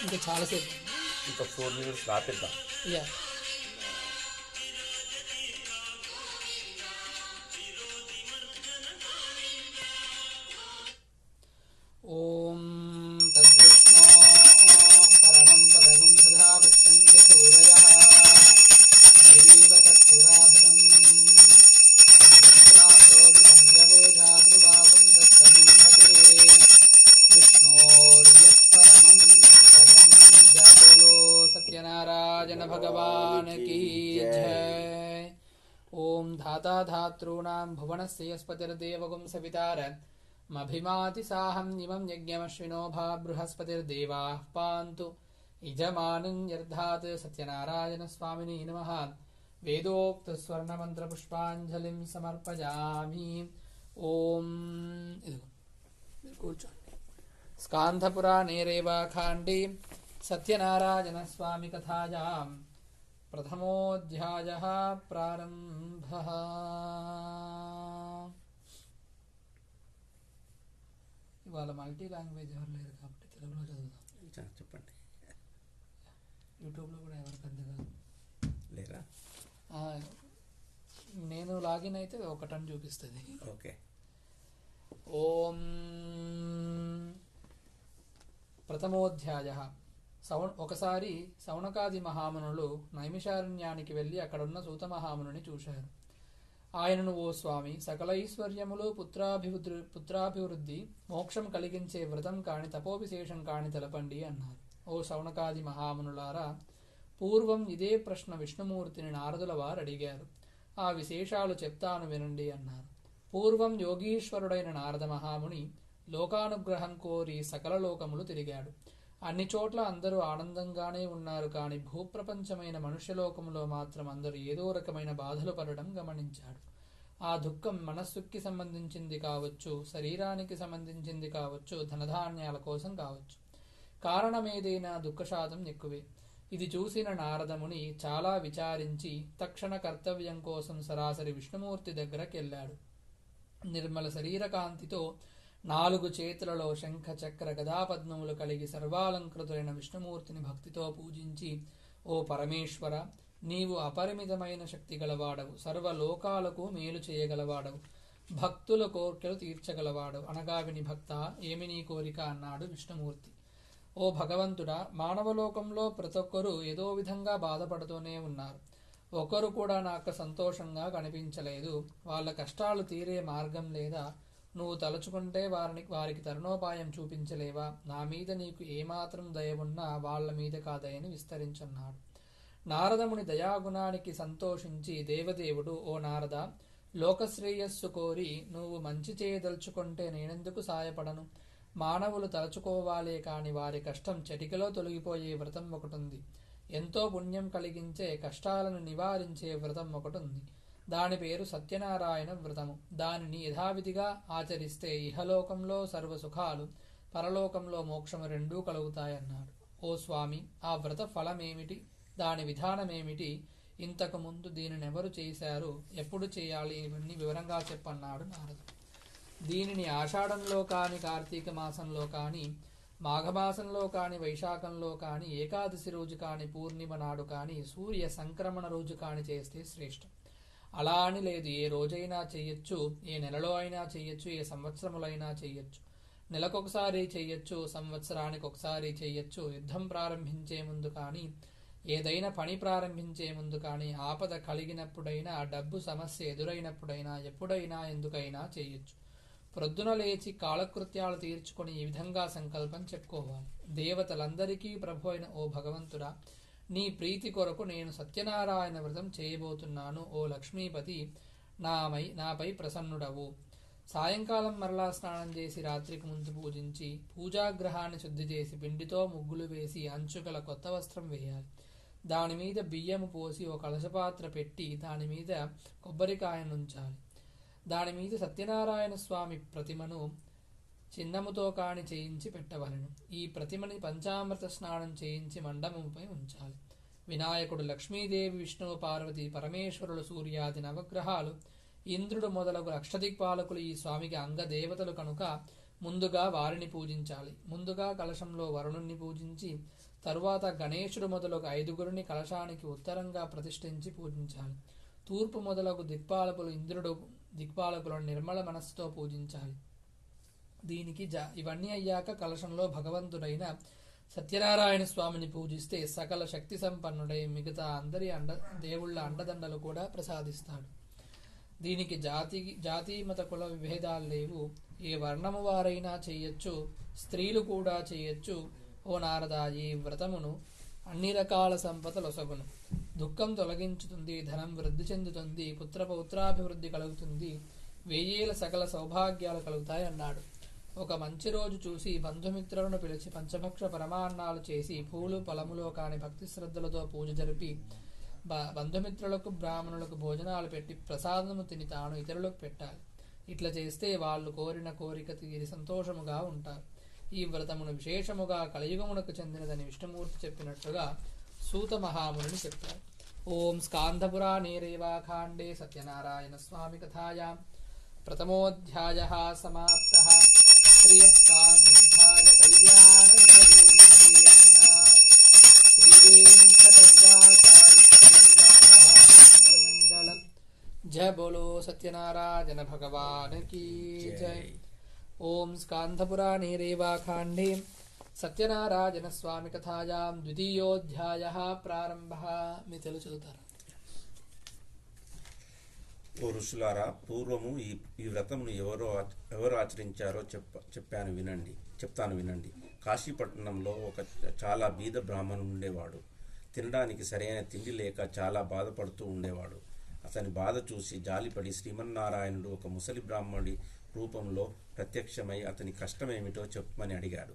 ఇంకా చాలాసేపు, ఇంకా 4 minutes రాపిద్దాం. యా. ఓం తద్విష్ణో పరమం పదగుం సదా పశ్యంతి సూరయః దివీవ చక్షురాధరం తద్విష్ణాతో విరంజవేధాద్రుభావం తత్తమింధతే విష్ణోర్యత్పరమం పదం జయ. సత్యనారాయణ భగవాన్ కీ జయ. ఓం ధాతా ధాతॄణాం భువనస్య యస్పతిర్దేవగుం సవితార మభిమాతి సాహం ఇమం యజ్ఞమశ్వినోభా బృహస్పతిర్దేవాః పాంతు యజమానం యర్ధాత్. సత్యనారాయణ స్వామిని నమః. వేదోక్త స్వర్ణమంత్ర పుష్పాంజలిం సమర్పయామి. ఓం ఇదిగో కూర్చోండి. స్కాంధపురాణే రేవాఖాండే సత్యనారాయణ స్వామి కథాయాం ప్రథమోऽధ్యాయः ప్రారంభः. ఇవాళ మల్టీ లాంగ్వేజ్ ఎవరు లేరు కాబట్టి తెలుగులో చదువుదాం. చెప్పండి. యూట్యూబ్లో కూడా ఎవరు పెద్దగా లేరా? నేను లాగిన్ అయితే ఒకటని చూపిస్తుంది. ఓకే. ఓం ప్రథమోధ్యాయ. ఒకసారి సౌనకాది మహామునులు నైమిషారణ్యానికి వెళ్ళి అక్కడున్న సూత మహామునుని చూశారు. ఆయనను, ఓ స్వామి, సకల ఐశ్వర్యములు, పుత్రాభివృద్ధి, మోక్షం కలిగించే వ్రతం కాని తపోవిశేషం కాని తెలపండి అన్నారు. ఓ సౌనకాది మహామునులారా, పూర్వం ఇదే ప్రశ్న విష్ణుమూర్తిని నారదుల వారు అడిగారు. ఆ విశేషాలు చెప్తాను వినండి అన్నారు. పూర్వం యోగీశ్వరుడైన నారద మహాముని లోకానుగ్రహం కోరి సకల లోకములు తిరిగాడు. అన్ని చోట్ల అందరూ ఆనందంగానే ఉన్నారు, కాని భూప్రపంచమైన మనుష్యలోకములో మాత్రం అందరూ ఏదో రకమైన బాధలు పడడం గమనించాడు. ఆ దుఃఖం మనస్సుకి సంబంధించింది కావచ్చు, శరీరానికి సంబంధించింది కావచ్చు, ధనధాన్యాల కోసం కావచ్చు. కారణమేదైనా దుఃఖశాతం ఎక్కువే. ఇది చూసిన నారదముని చాలా విచారించి తక్షణ కర్తవ్యం కోసం సరాసరి విష్ణుమూర్తి దగ్గరకెళ్ళాడు. నిర్మల శరీరకాంతితో 4 చేతులలో శంఖ చక్ర గదాపద్మములు కలిగి సర్వాలంకృతులైన విష్ణుమూర్తిని భక్తితో పూజించి, ఓ పరమేశ్వర, నీవు అపరిమితమైన శక్తి గలవాడవు, సర్వలోకాలకు మేలు చేయగలవాడవు, భక్తుల కోర్కెలు తీర్చగలవాడవు అనగా విని, భక్త, ఏమి నీ కోరిక అన్నాడు విష్ణుమూర్తి. ఓ భగవంతుడా, మానవలోకంలో ప్రతొక్కరూ ఏదో విధంగా బాధపడుతూనే ఉన్నారు. ఒకరు కూడా నాకు సంతోషంగా కనిపించలేదు. వాళ్ళ కష్టాలు తీరే మార్గం లేదా? నువ్వు తలుచుకుంటే వారికి తరుణోపాయం చూపించలేవా? నా మీద నీకు ఏమాత్రం దయ ఉన్నా వాళ్ల మీద కాదయని విస్తరించన్నాడు. నారదముని దయాగుణానికి సంతోషించి దేవదేవుడు, ఓ నారద, లోకశ్రేయస్సు కోరి నువ్వు మంచి చేయదలుచుకుంటే నేనెందుకు సాయపడను? మానవులు తలుచుకోవాలే కాని వారి కష్టం చటికలో తొలగిపోయే వ్రతం ఒకటుంది. ఎంతో పుణ్యం కలిగించే, కష్టాలను నివారించే వ్రతం ఒకటుంది. దాని పేరు సత్యనారాయణ వ్రతము. దానిని యథావిధిగా ఆచరిస్తే ఇహలోకంలో సర్వసుఖాలు, పరలోకంలో మోక్షము రెండూ కలుగుతాయన్నాడు. ఓ స్వామి, ఆ వ్రత ఫలమేమిటి? దాని విధానమేమిటి? ఇంతకు ముందు దీనినెవరు చేశారు, ఎప్పుడు చేయాలి, ఇవన్నీ వివరంగా చెప్పన్నాడు నారదుడు. దీనిని ఆషాఢంలో కాని, కార్తీక మాసంలో కాని, మాఘమాసంలో కాని, వైశాఖంలో కాని, ఏకాదశి రోజు కాని, పూర్ణిమ నాడు కాని, సూర్య సంక్రమణ రోజు కాని చేస్తే శ్రేష్టం. అలా అని లేదు, ఏ రోజైనా చెయ్యొచ్చు, ఏ నెలలో అయినా చెయ్యొచ్చు, ఏ సంవత్సరములైనా చెయ్యొచ్చు. నెలకొకసారి చెయ్యొచ్చు, సంవత్సరానికి ఒకసారి చెయ్యొచ్చు. యుద్ధం ప్రారంభించే ముందు కానీ, ఏదైనా పని ప్రారంభించే ముందు కానీ, ఆపద కలిగినప్పుడైనా, డబ్బు సమస్య ఎదురైనప్పుడైనా, ఎప్పుడైనా, ఎందుకైనా చెయ్యొచ్చు. ప్రొద్దున లేచి కాలకృత్యాలు తీర్చుకొని ఈ విధంగా సంకల్పం చెప్పుకోవాలి. దేవతలందరికీ ప్రభు అయిన ఓ భగవంతుడా, నీ ప్రీతి కొరకు నేను సత్యనారాయణ వ్రతం చేయబోతున్నాను. ఓ లక్ష్మీపతి, నాపై ప్రసన్నుడవు. సాయంకాలం మరలా స్నానం చేసి రాత్రికి ముందు పూజించి, పూజాగ్రహాన్ని శుద్ధి చేసి, పిండితో ముగ్గులు వేసి, అంచుగల కొత్త వస్త్రం వేయాలి. దానిమీద బియ్యము పోసి ఒక కలశపాత్ర పెట్టి, దానిమీద కొబ్బరికాయనుంచాలి. దానిమీద సత్యనారాయణ స్వామి ప్రతిమను చిన్నముతో కాని చేయించి పెట్టవలెను. ఈ ప్రతిమని పంచామృత స్నానం చేయించి మండపముపై ఉంచాలి. వినాయకుడు, లక్ష్మీదేవి, విష్ణువు, పార్వతి, పరమేశ్వరులు, సూర్యాది నవగ్రహాలు, ఇంద్రుడు మొదలగు అష్టదిక్పాలకులు ఈ స్వామికి అంగదేవతలు కనుక ముందుగా వారిని పూజించాలి. ముందుగా కలశంలో వరుణుణ్ణి పూజించి, తరువాత గణేశుడు మొదలగు 5గురిని కలశానికి ఉత్తరంగా ప్రతిష్ఠించి పూజించాలి. తూర్పు మొదలగు దిక్పాలకులు, ఇంద్రుడు దిక్పాలకులను నిర్మల మనస్సుతో పూజించాలి. దీనికి ఇవన్నీ అయ్యాక కలశంలో భగవంతుడైన సత్యనారాయణ స్వామిని పూజిస్తే సకల శక్తి సంపన్నుడై మిగతా అందరి దేవుళ్ళ అండదండలు కూడా ప్రసాదిస్తాడు. దీనికి జాతి మత కుల విభేదాలు లేవు. ఏ వర్ణము వారైనా చేయొచ్చు, స్త్రీలు కూడా చేయొచ్చు. ఓ నారద, ఈ వ్రతమును అన్ని రకాల సంపదలొసగును. దుఃఖం తొలగించుతుంది, ధనం వృద్ధి చెందుతుంది, పుత్రపౌత్రాభివృద్ధి కలుగుతుంది, 1000 సకల సౌభాగ్యాలు కలుగుతాయి అన్నాడు. ఒక మంచి రోజు చూసి బంధుమిత్రులను పిలిచి పంచభక్ష పరమాన్నాలు చేసి, పూలు ఫలములో కాని భక్తి శ్రద్ధలతో పూజ జరిపి, బంధుమిత్రులకు బ్రాహ్మణులకు భోజనాలు పెట్టి ప్రసాదము తిని తాను ఇతరులకు పెట్టాలి. ఇట్లా చేస్తే వాళ్ళు కోరిన కోరిక తీరి సంతోషముగా ఉంటారు. ఈ వ్రతమును విశేషముగా కలియుగమునకు చెందినదని విష్ణుమూర్తి చెప్పినట్లుగా సూత మహాముని చెప్పారు. ఓం స్కాంధపురాణే రేవాఖాండే సత్యనారాయణ స్వామి కథాయాం ప్రథమోధ్యాయః సమాప్తః. శ్రీయకాంతాయ కళ్యాణ శ్రీవేంకటనివాసాయ జయ బోలో సత్యనారాయణ భగవాన్ కీ జయ. ఓం స్కాంధపురాణే రేవాఖాండే సత్యనారాయణ స్వామి కథాయాం ద్వితీయోధ్యాయః ప్రారంభః. మీ తెలుగు చదువుతారా? ఓ ఋషులారా, పూర్వము ఈ వ్రతమును ఎవరు ఆచరించారో చెప్తాను వినండి. కాశీపట్టణంలో ఒక చాలా బీద బ్రాహ్మణుడు ఉండేవాడు. తినడానికి సరైన తిండి లేక చాలా బాధపడుతూ ఉండేవాడు. అతని బాధ చూసి జాలిపడి శ్రీమన్నారాయణుడు ఒక ముసలి బ్రాహ్మణుడి రూపంలో ప్రత్యక్షమై అతని కష్టమేమిటో చెప్పమని అడిగాడు.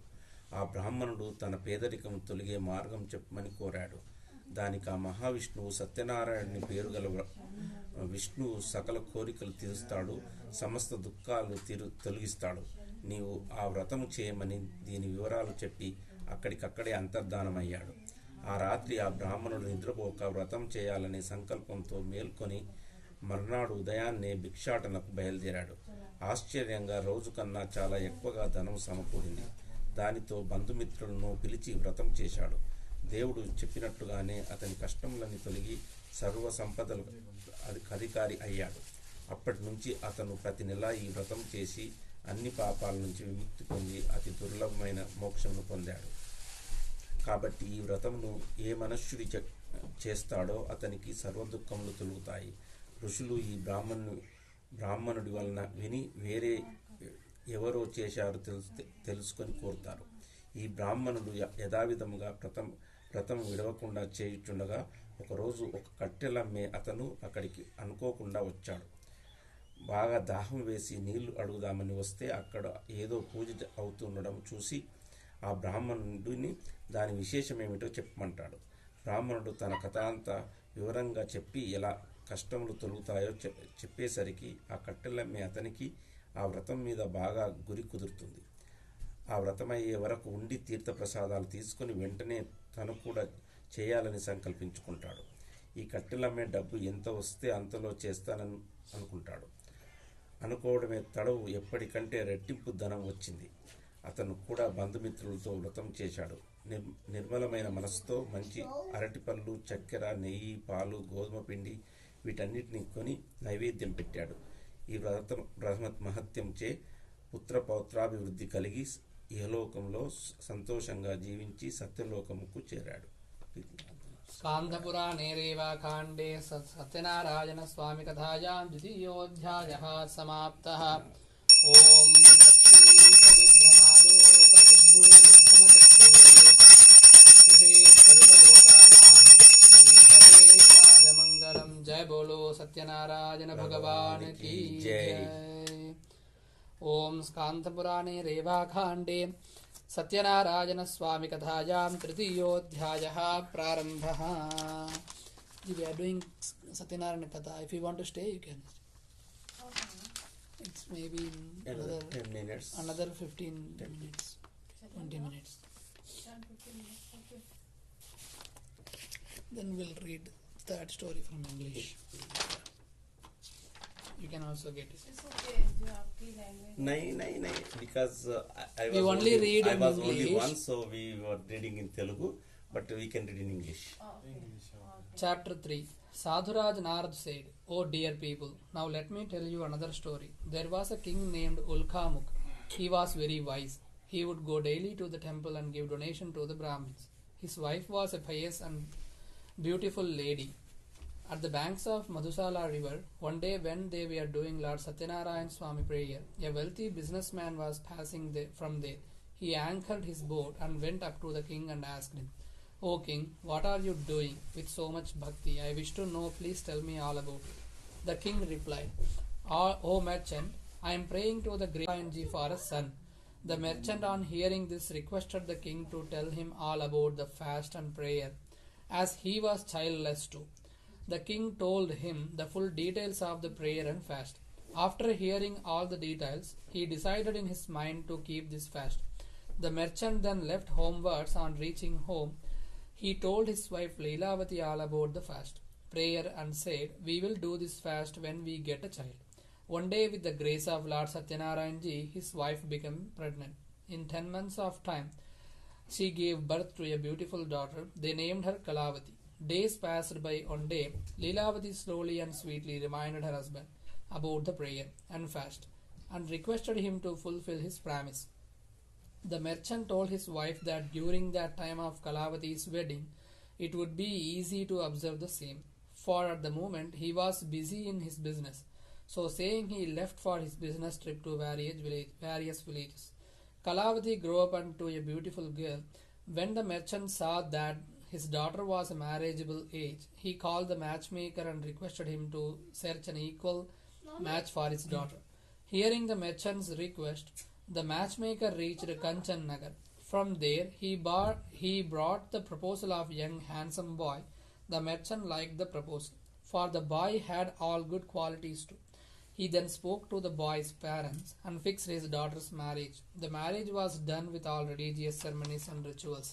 ఆ బ్రాహ్మణుడు తన పేదరికం తొలగే మార్గం చెప్పమని కోరాడు. దానికి ఆ మహావిష్ణువు సత్యనారాయణుని పేరు గల విష్ణువు సకల కోరికలు తీరుస్తాడు, సమస్త దుఃఖాలు తొలగిస్తాడు. నీవు ఆ వ్రతము చేయమని దీని వివరాలు చెప్పి అక్కడికక్కడే అంతర్ధానమయ్యాడు. ఆ రాత్రి ఆ బ్రాహ్మణుడు నిద్రపోక వ్రతం చేయాలనే సంకల్పంతో మేల్కొని మర్నాడు ఉదయాన్నే భిక్షాటనకు బయలుదేరాడు. ఆశ్చర్యంగా రోజు కన్నా చాలా ఎక్కువగా ధనం సమకూరింది. దానితో బంధుమిత్రులను పిలిచి వ్రతం చేశాడు. దేవుడు చెప్పినట్టుగానే అతని కష్టములన్నీ తొలగి సర్వ సంపదలు అధికారి అయ్యాడు. అప్పటి నుంచి అతను ప్రతి నెల ఈ వ్రతం చేసి అన్ని పాపాల నుంచి విముక్తి పొంది అతి దుర్లభమైన మోక్షమును పొందాడు. కాబట్టి ఈ వ్రతమును ఏ మనుష్యుడి చేస్తాడో అతనికి సర్వ దుఃఖములు తొలుగుతాయి. ఋషులు ఈ బ్రాహ్మణుడి వలన విని వేరే ఎవరో చేశారో తెలుసుకొని కోరుతారు. ఈ బ్రాహ్మణుడు యథావిధముగా వ్రతం విడవకుండా చేయుచుండగా ఒకరోజు ఒక కట్టెలమ్మే అతను అక్కడికి అనుకోకుండా వచ్చాడు. బాగా దాహం వేసి నీళ్లు అడుగుదామని వస్తే అక్కడ ఏదో పూజ అవుతుండడం చూసి ఆ బ్రాహ్మణుడిని దాని విశేషమేమిటో చెప్పమంటాడు. బ్రాహ్మణుడు తన కథ అంతా వివరంగా చెప్పి ఎలా కష్టములు తొలుగుతాయో చెప్పేసరికి ఆ కట్టెలమ్మే అతనికి ఆ వ్రతం మీద బాగా గురి కుదురుతుంది. ఆ వ్రతమయ్యే వరకు ఉండి తీర్థప్రసాదాలు తీసుకుని వెంటనే తను కూడా చేయాలని సంకల్పించుకుంటాడు. ఈ కట్టెలమ్మే డబ్బు ఎంత వస్తే అంతలో చేస్తానని అనుకుంటాడు. అనుకోవడమే తడవు, ఎప్పటికంటే రెట్టింపు ధనం వచ్చింది. అతను కూడా బంధుమిత్రులతో వ్రతం చేశాడు. నిర్మలమైన మనసుతో మంచి అరటిపళ్ళు, చక్కెర, నెయ్యి, పాలు, గోధుమ పిండి వీటన్నిటిని కొని నైవేద్యం పెట్టాడు. ఈ వ్రత మహత్యంచే పుత్ర పౌత్రాభివృద్ధి కలిగి ఇహలోకంలో సంతోషంగా జీవించి సత్యలోకముకు చేరాడు. స్కాందపురాణే రేవాకాండే సత్యనారాయణ స్వామి కథాయాం ద్వితీయోధ్యాయః సమాప్తః. ఓం మంగళం. జయ బోలో సత్యనారాయణ భగవాన్ కీ జయ. ఓం స్కాందపురాణే రేవాకాండే సత్యనారాయణ స్వామి కథాయాం తృతీయోధ్యాయః ప్రారంభః. We are doing Satyanarayana Katha. If you want to stay, you can. It's maybe another 10 minutes. Another 15 minutes, 20 minutes. Then we'll read that story from English. You can also get it. It's okay. You have the language. No. Because I We was only read I in was only English. one, so we were reading in Telugu, but we can read in English. Okay. Chapter 3. Sadhuraj Narad said, "O dear people, now let me tell you another story. There was a king named Ulkamuk. He was very wise. He would go daily to the temple and give donation to the Brahmins. His wife was a pious and beautiful lady. At the banks of Madhusala river, one day when they were doing Lord Sathyanarayana Swami prayer, a wealthy businessman was passing from there. He anchored his boat and went up to the king and asked him, 'O king, what are you doing with so much bhakti? I wish to know, please tell me all about it.' The king replied, 'O merchant, I am praying to the great Ji for a son.' The merchant, on hearing this, requested the king to tell him all about the fast and prayer, as he was childless too. The king told him the full details of the prayer and fast. After hearing all the details, he decided in his mind to keep this fast. The merchant then left homewards. On reaching home, he told his wife Leelavati all about the fast, prayer, and said, "We will do this fast when we get a child." One day, with the grace of Lord Satyanarayana Ji, his wife became pregnant. In 10 months of time, she gave birth to a beautiful daughter. They named her Kalavati. Days passed by. One day, Leelavati slowly and sweetly reminded her husband about the prayer and fast and requested him to fulfill his promise. The merchant told his wife that during that time of Kalavati's wedding, it would be easy to observe the same, for at the moment he was busy in his business. So saying, he left for his business trip to various villages. Kalavati grew up unto a beautiful girl. When the merchant saw that his daughter was a marriageable age, he called the matchmaker and requested him to search an equal match for his daughter. Hearing the merchant's request, the matchmaker reached Kanchan Nagar. From there, he brought the proposal of a young handsome boy. The merchant liked the proposal, for the boy had all good qualities too. He then spoke to the boy's parents and fixed his daughter's marriage. The marriage was done with all religious ceremonies and rituals.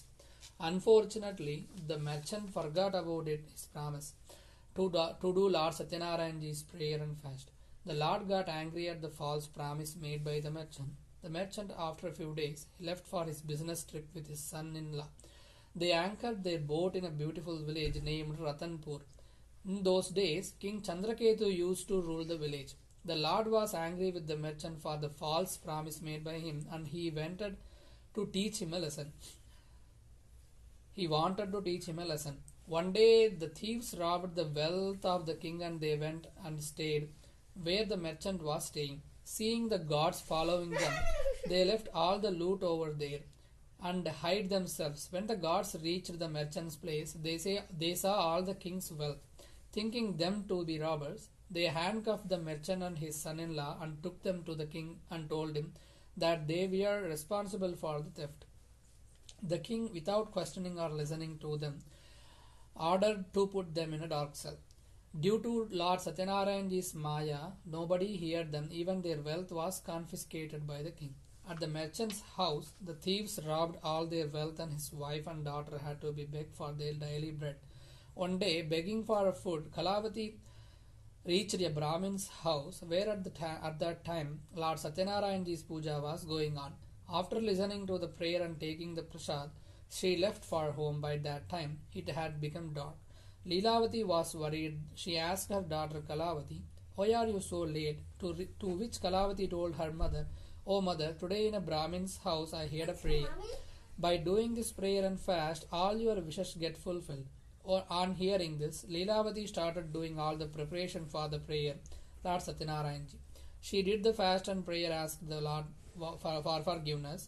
Unfortunately, the merchant forgot about his promise to do Lord Satyanarayan's prayer and fast. The Lord got angry at the false promise made by the merchant. The merchant, after a few days, left for his business trip with his son-in-law. They anchored their boat in a beautiful village named Ratanpur. In those days, King Chandraketu used to rule the village. The Lord was angry with the merchant for the false promise made by him, and he wanted to teach him a lesson. One day, the thieves robbed the wealth of the king, and they went and stayed where the merchant was staying. Seeing the gods following them, they left all the loot over there and hid themselves. When the gods reached the merchant's place, they saw all the king's wealth. Thinking them to be robbers, they handcuffed the merchant and his son-in-law and took them to the king and told him that they were responsible for the theft. The king, without questioning or listening to them, ordered to put them in a dark cell. Due to Lord Satyanarayan's Maya, nobody heard them. Even their wealth was confiscated by the king. At the merchant's house, the thieves robbed all their wealth, and his wife and daughter had to be begged for their daily bread. One day, begging for food, Kalavati reached a Brahmin's house where at that time Lord Sathyanarayanji's puja was going on. After listening to the prayer and taking the prasad, she left for home. By that time it had become dark. Leelavati was worried. She asked her daughter Kalavati, "Why are you so late?" To which Kalavati told her mother, "Oh mother, today in a Brahmin's house I heard a prayer. By doing this prayer and fast, all your wishes get fulfilled." Or on hearing this, Leelavati started doing all the preparation for the prayer, Lord Satyanarayanji. She did the fast and prayer, asked the Lord for forgiveness,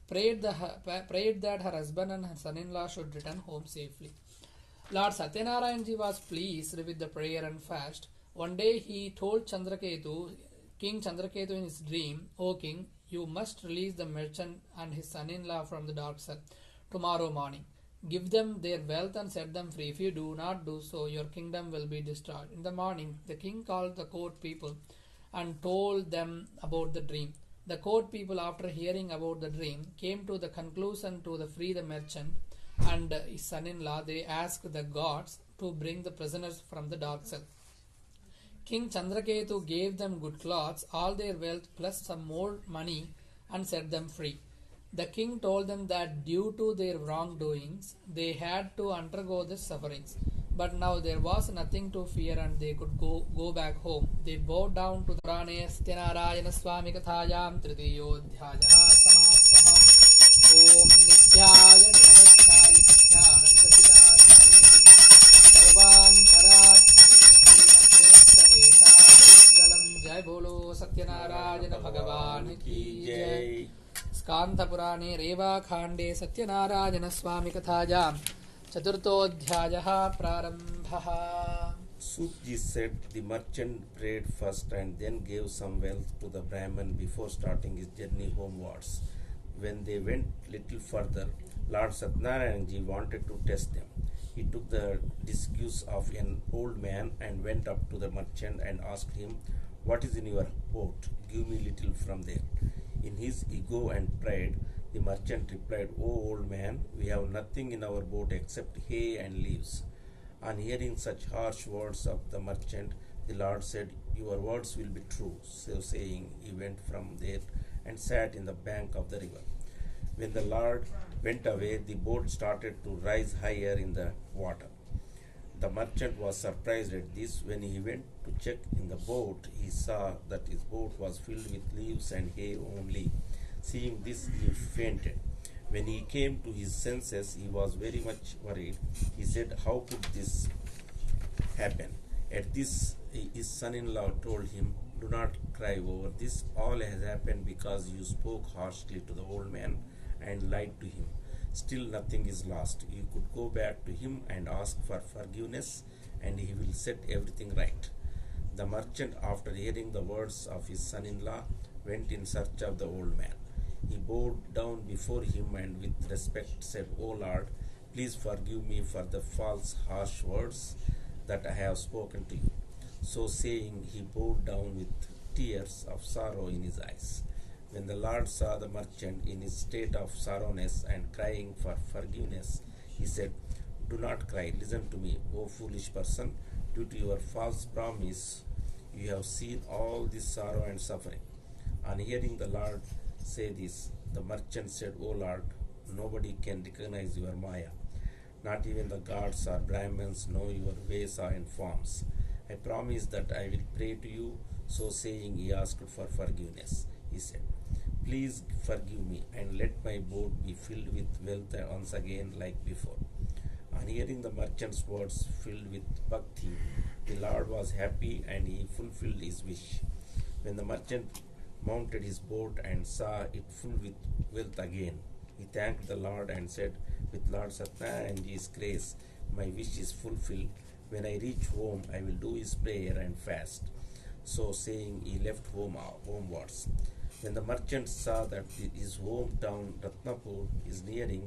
prayed that her husband and her son-in-law should return home safely. Lord Sathyanarayanji was pleased with the prayer and fast. One day he told King Chandraketu in his dream, "O king, you must release the merchant and his son-in-law from the dark cell tomorrow morning. Give them their wealth and set them free. If you do not do so, your kingdom will be destroyed." In the morning, the king called the court people and told them about the dream. The court people, after hearing about the dream, came to the conclusion to free the merchant and his son-in-law. They asked the gods to bring the prisoners from the dark cell. King Chandraketu gave them good clothes, all their wealth plus some more money, and set them free. The king told them that due to their wrongdoings, they had to undergo the sufferings. But now there was nothing to fear and they could go back home. They bowed down to the Purane Sathyanarayana Swami Kathayam Tridiyodhyayah Samaptaha Om Nityaya Niravadhyaya Sathyanandasiddharthamani Sarvam Sarathamani Srimad Venkateswara Jai Bolo Satyanarayana Bhagavan Ki Jai. स्कान्तपुराणे रेवाखाण्डे सत्यनारायणस्वामी कथायां चतुर्थोऽध्यायः प्रारम्भः. Sukji said the merchant prayed first and then gave some wealth to the Brahman before starting his journey homewards. When they went little further, Lord Satyanarayanji wanted to test them. He took the disguise of an old man and went up to the merchant and asked him, "What is in your boat? Give me little from there." In his ego and pride, the merchant replied, "O old man, we have nothing in our boat except hay and leaves." On hearing such harsh words of the merchant, the Lord said, "Your words will be true." So saying, he went from there and sat in the bank of the river. When the Lord went away, the boat started to rise higher in the water. The merchant was surprised at this. When he went to check in the boat, he saw that his boat was filled with leaves and hay only. Seeing this, he fainted. When he came to his senses, he was very much worried. He said, "How could this happen?" At this, his son-in-law told him, "Do not cry over this. All has happened because you spoke harshly to the old man and lied to him. Still nothing is lost. You could go back to him and ask for forgiveness, and he will set everything right." The merchant, after hearing the words of his son-in-law, went in search of the old man. He bowed down before him and with respect said, "O Lord, please forgive me for the false, harsh words that I have spoken to you." So saying, he bowed down with tears of sorrow in his eyes. When the Lord saw the merchant in his state of sorrowness and crying for forgiveness, he said, "Do not cry. Listen to me, O foolish person. Due to your false promise, you have seen all this sorrow and suffering." On hearing the Lord say this, the merchant said, "O Lord, nobody can recognize your Maya. Not even the gods or Brahmins know your ways and forms. I promise that I will pray to you." So saying, he asked for forgiveness. He said, "Please forgive me and let my boat be filled with wealth once again like before." On hearing the merchant's words filled with bhakti, the Lord was happy and he fulfilled his wish. When the merchant mounted his boat and saw it full with wealth again, he thanked the Lord and said, "With Lord Sathyanarayanji's grace, my wish is fulfilled. When I reach home, I will do his prayer and fast." So saying, he left homewards. When the merchant saw that his hometown Ratnapur is nearing,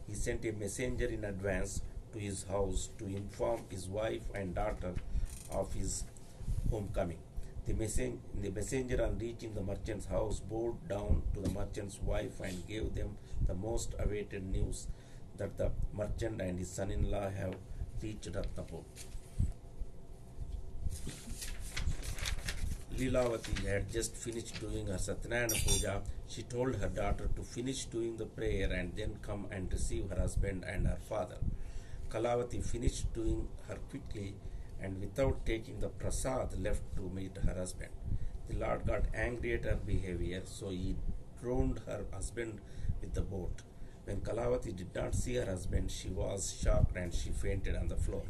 he sent a messenger in advance to his house to inform his wife and daughter of his homecoming. The messenger, on reaching the merchant's house, bowed down to the merchant's wife and gave them the most awaited news that the merchant and his son-in-law have reached Ratnapur. Leelavati had just finished doing her Sathyanarayana Puja. She told her daughter to finish doing the prayer and then come and receive her husband and her father. Kalavati finished doing her quickly and without taking the prasad left to meet her husband. The Lord got angry at her behavior, so he drowned her husband with the boat. When Kalavati did not see her husband, she was shocked and she fainted on the floor.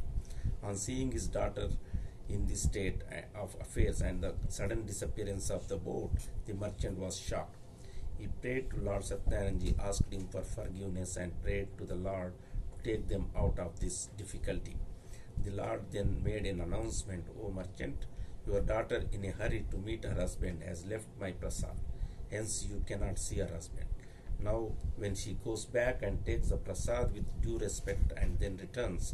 On seeing his daughter in this state of affairs and the sudden disappearance of the boat, the merchant was shocked. He prayed to Lord Sathyanarayan, asked him for forgiveness and prayed to the Lord to take them out of this difficulty. The Lord then made an announcement, O merchant, your daughter in a hurry to meet her husband has left my prasad, hence you cannot see her husband. Now when she goes back and takes the prasad with due respect and then returns,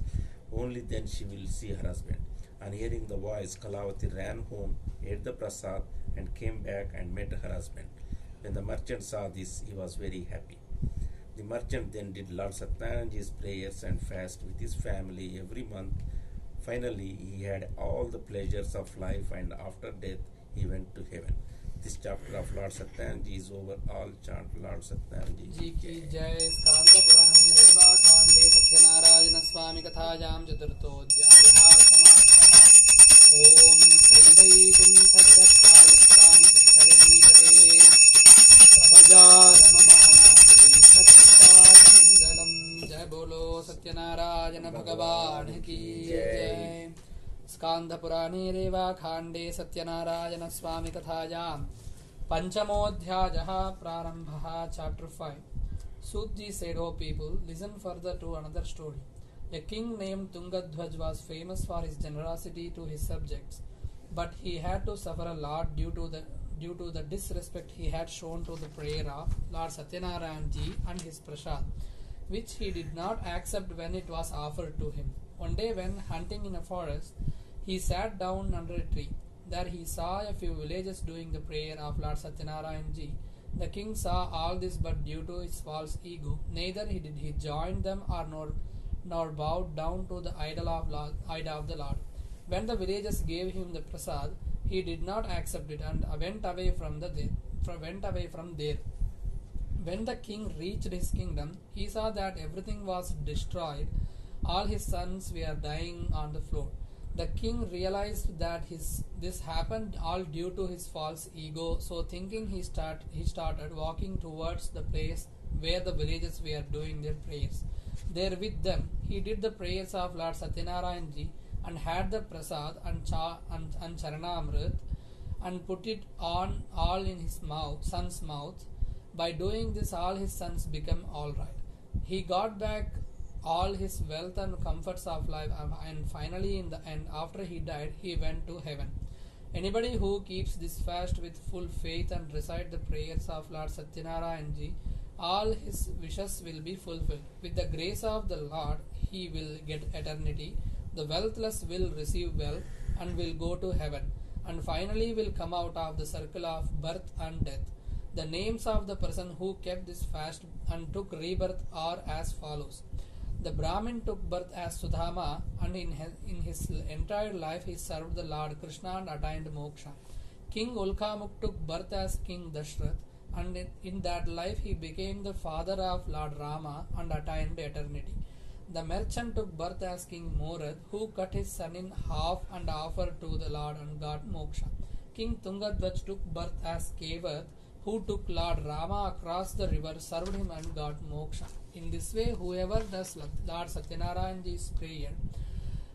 only then she will see her husband. On hearing the voice, Kalavati ran home, ate the prasad and came back and met her husband. When the merchant saw this, he was very happy. The merchant then did Lord Sathyanarayan's prayers and fast with his family every month. Finally, he had all the pleasures of life and after death, he went to heaven. This chapter of Lord Sathyanarayan is over. All chant Lord Sathyanarayan जी की जय। स्कांद पुराणे रेवा कांडे सत्यनारायण स्वामी कथायां चतुर्थोऽध्यायः समाप्तः। ओम श्री वैकुंठ विरक्ताय शान्तिक्षरिणीतटे प्रभजानममानादिवेङ्कटेशाय जय बोलो सत्यनारायण भगवान की जय। स्कांद पुराणे रेवा खांडे सत्यनारायण स्वामी कथायां पंचमोऽध्यायः प्रारम्भः। Chapter 5. Sutji said, O people, listen further to another story. A king named Tungadhwaj was famous for his generosity to his subjects, but he had to suffer a lot due to the disrespect he had shown to the prayer of Lord Sathyanarayan ji and his prasad, which he did not accept when it was offered to him. One day when hunting in a forest, he sat down under a tree. There he saw a few villagers doing the prayer of Lord Sathyanarayan ji. The king saw all this, but due to his false ego, neither did he join them nor bowed down to the idol of the Lord. When the villagers gave him the prasad, he did not accept it and went away from there. When the king reached his kingdom, he saw that everything was destroyed. All his sons were dying on the floor. The king realized that this happened all due to his false ego, so thinking he started walking towards the place where the villagers were doing their prayers. There with them, he did the prayers of Lord Sathyanarayan ji and had the prasad and charanamrit and put it on all in his son's mouth. By doing this, all his sons became all right. He got back all his wealth and comforts of life, and finally in the end, after he died, he went to heaven. Anybody who keeps this fast with full faith and recite the prayers of Lord Sathyanarayan ji, all his wishes will be fulfilled. With the grace of the Lord, he will get eternity. The wealthless will receive wealth and will go to heaven, and finally will come out of the circle of birth and death. The names of the person who kept this fast and took rebirth are as follows. The Brahmin took birth as Sudama, and in his entire life he served the Lord Krishna and attained moksha. King Ulkamuk took birth as King Dashrath, and in that life he became the father of Lord Rama and attained eternity. The merchant took birth as King Morad, who cut his son in half and offered to the Lord and got moksha. King Tungadhwaj took birth as Kevat, who took Lord Rama across the river, served him and got moksha. In this way, whoever does Lord Sathyanarayan ji's prayer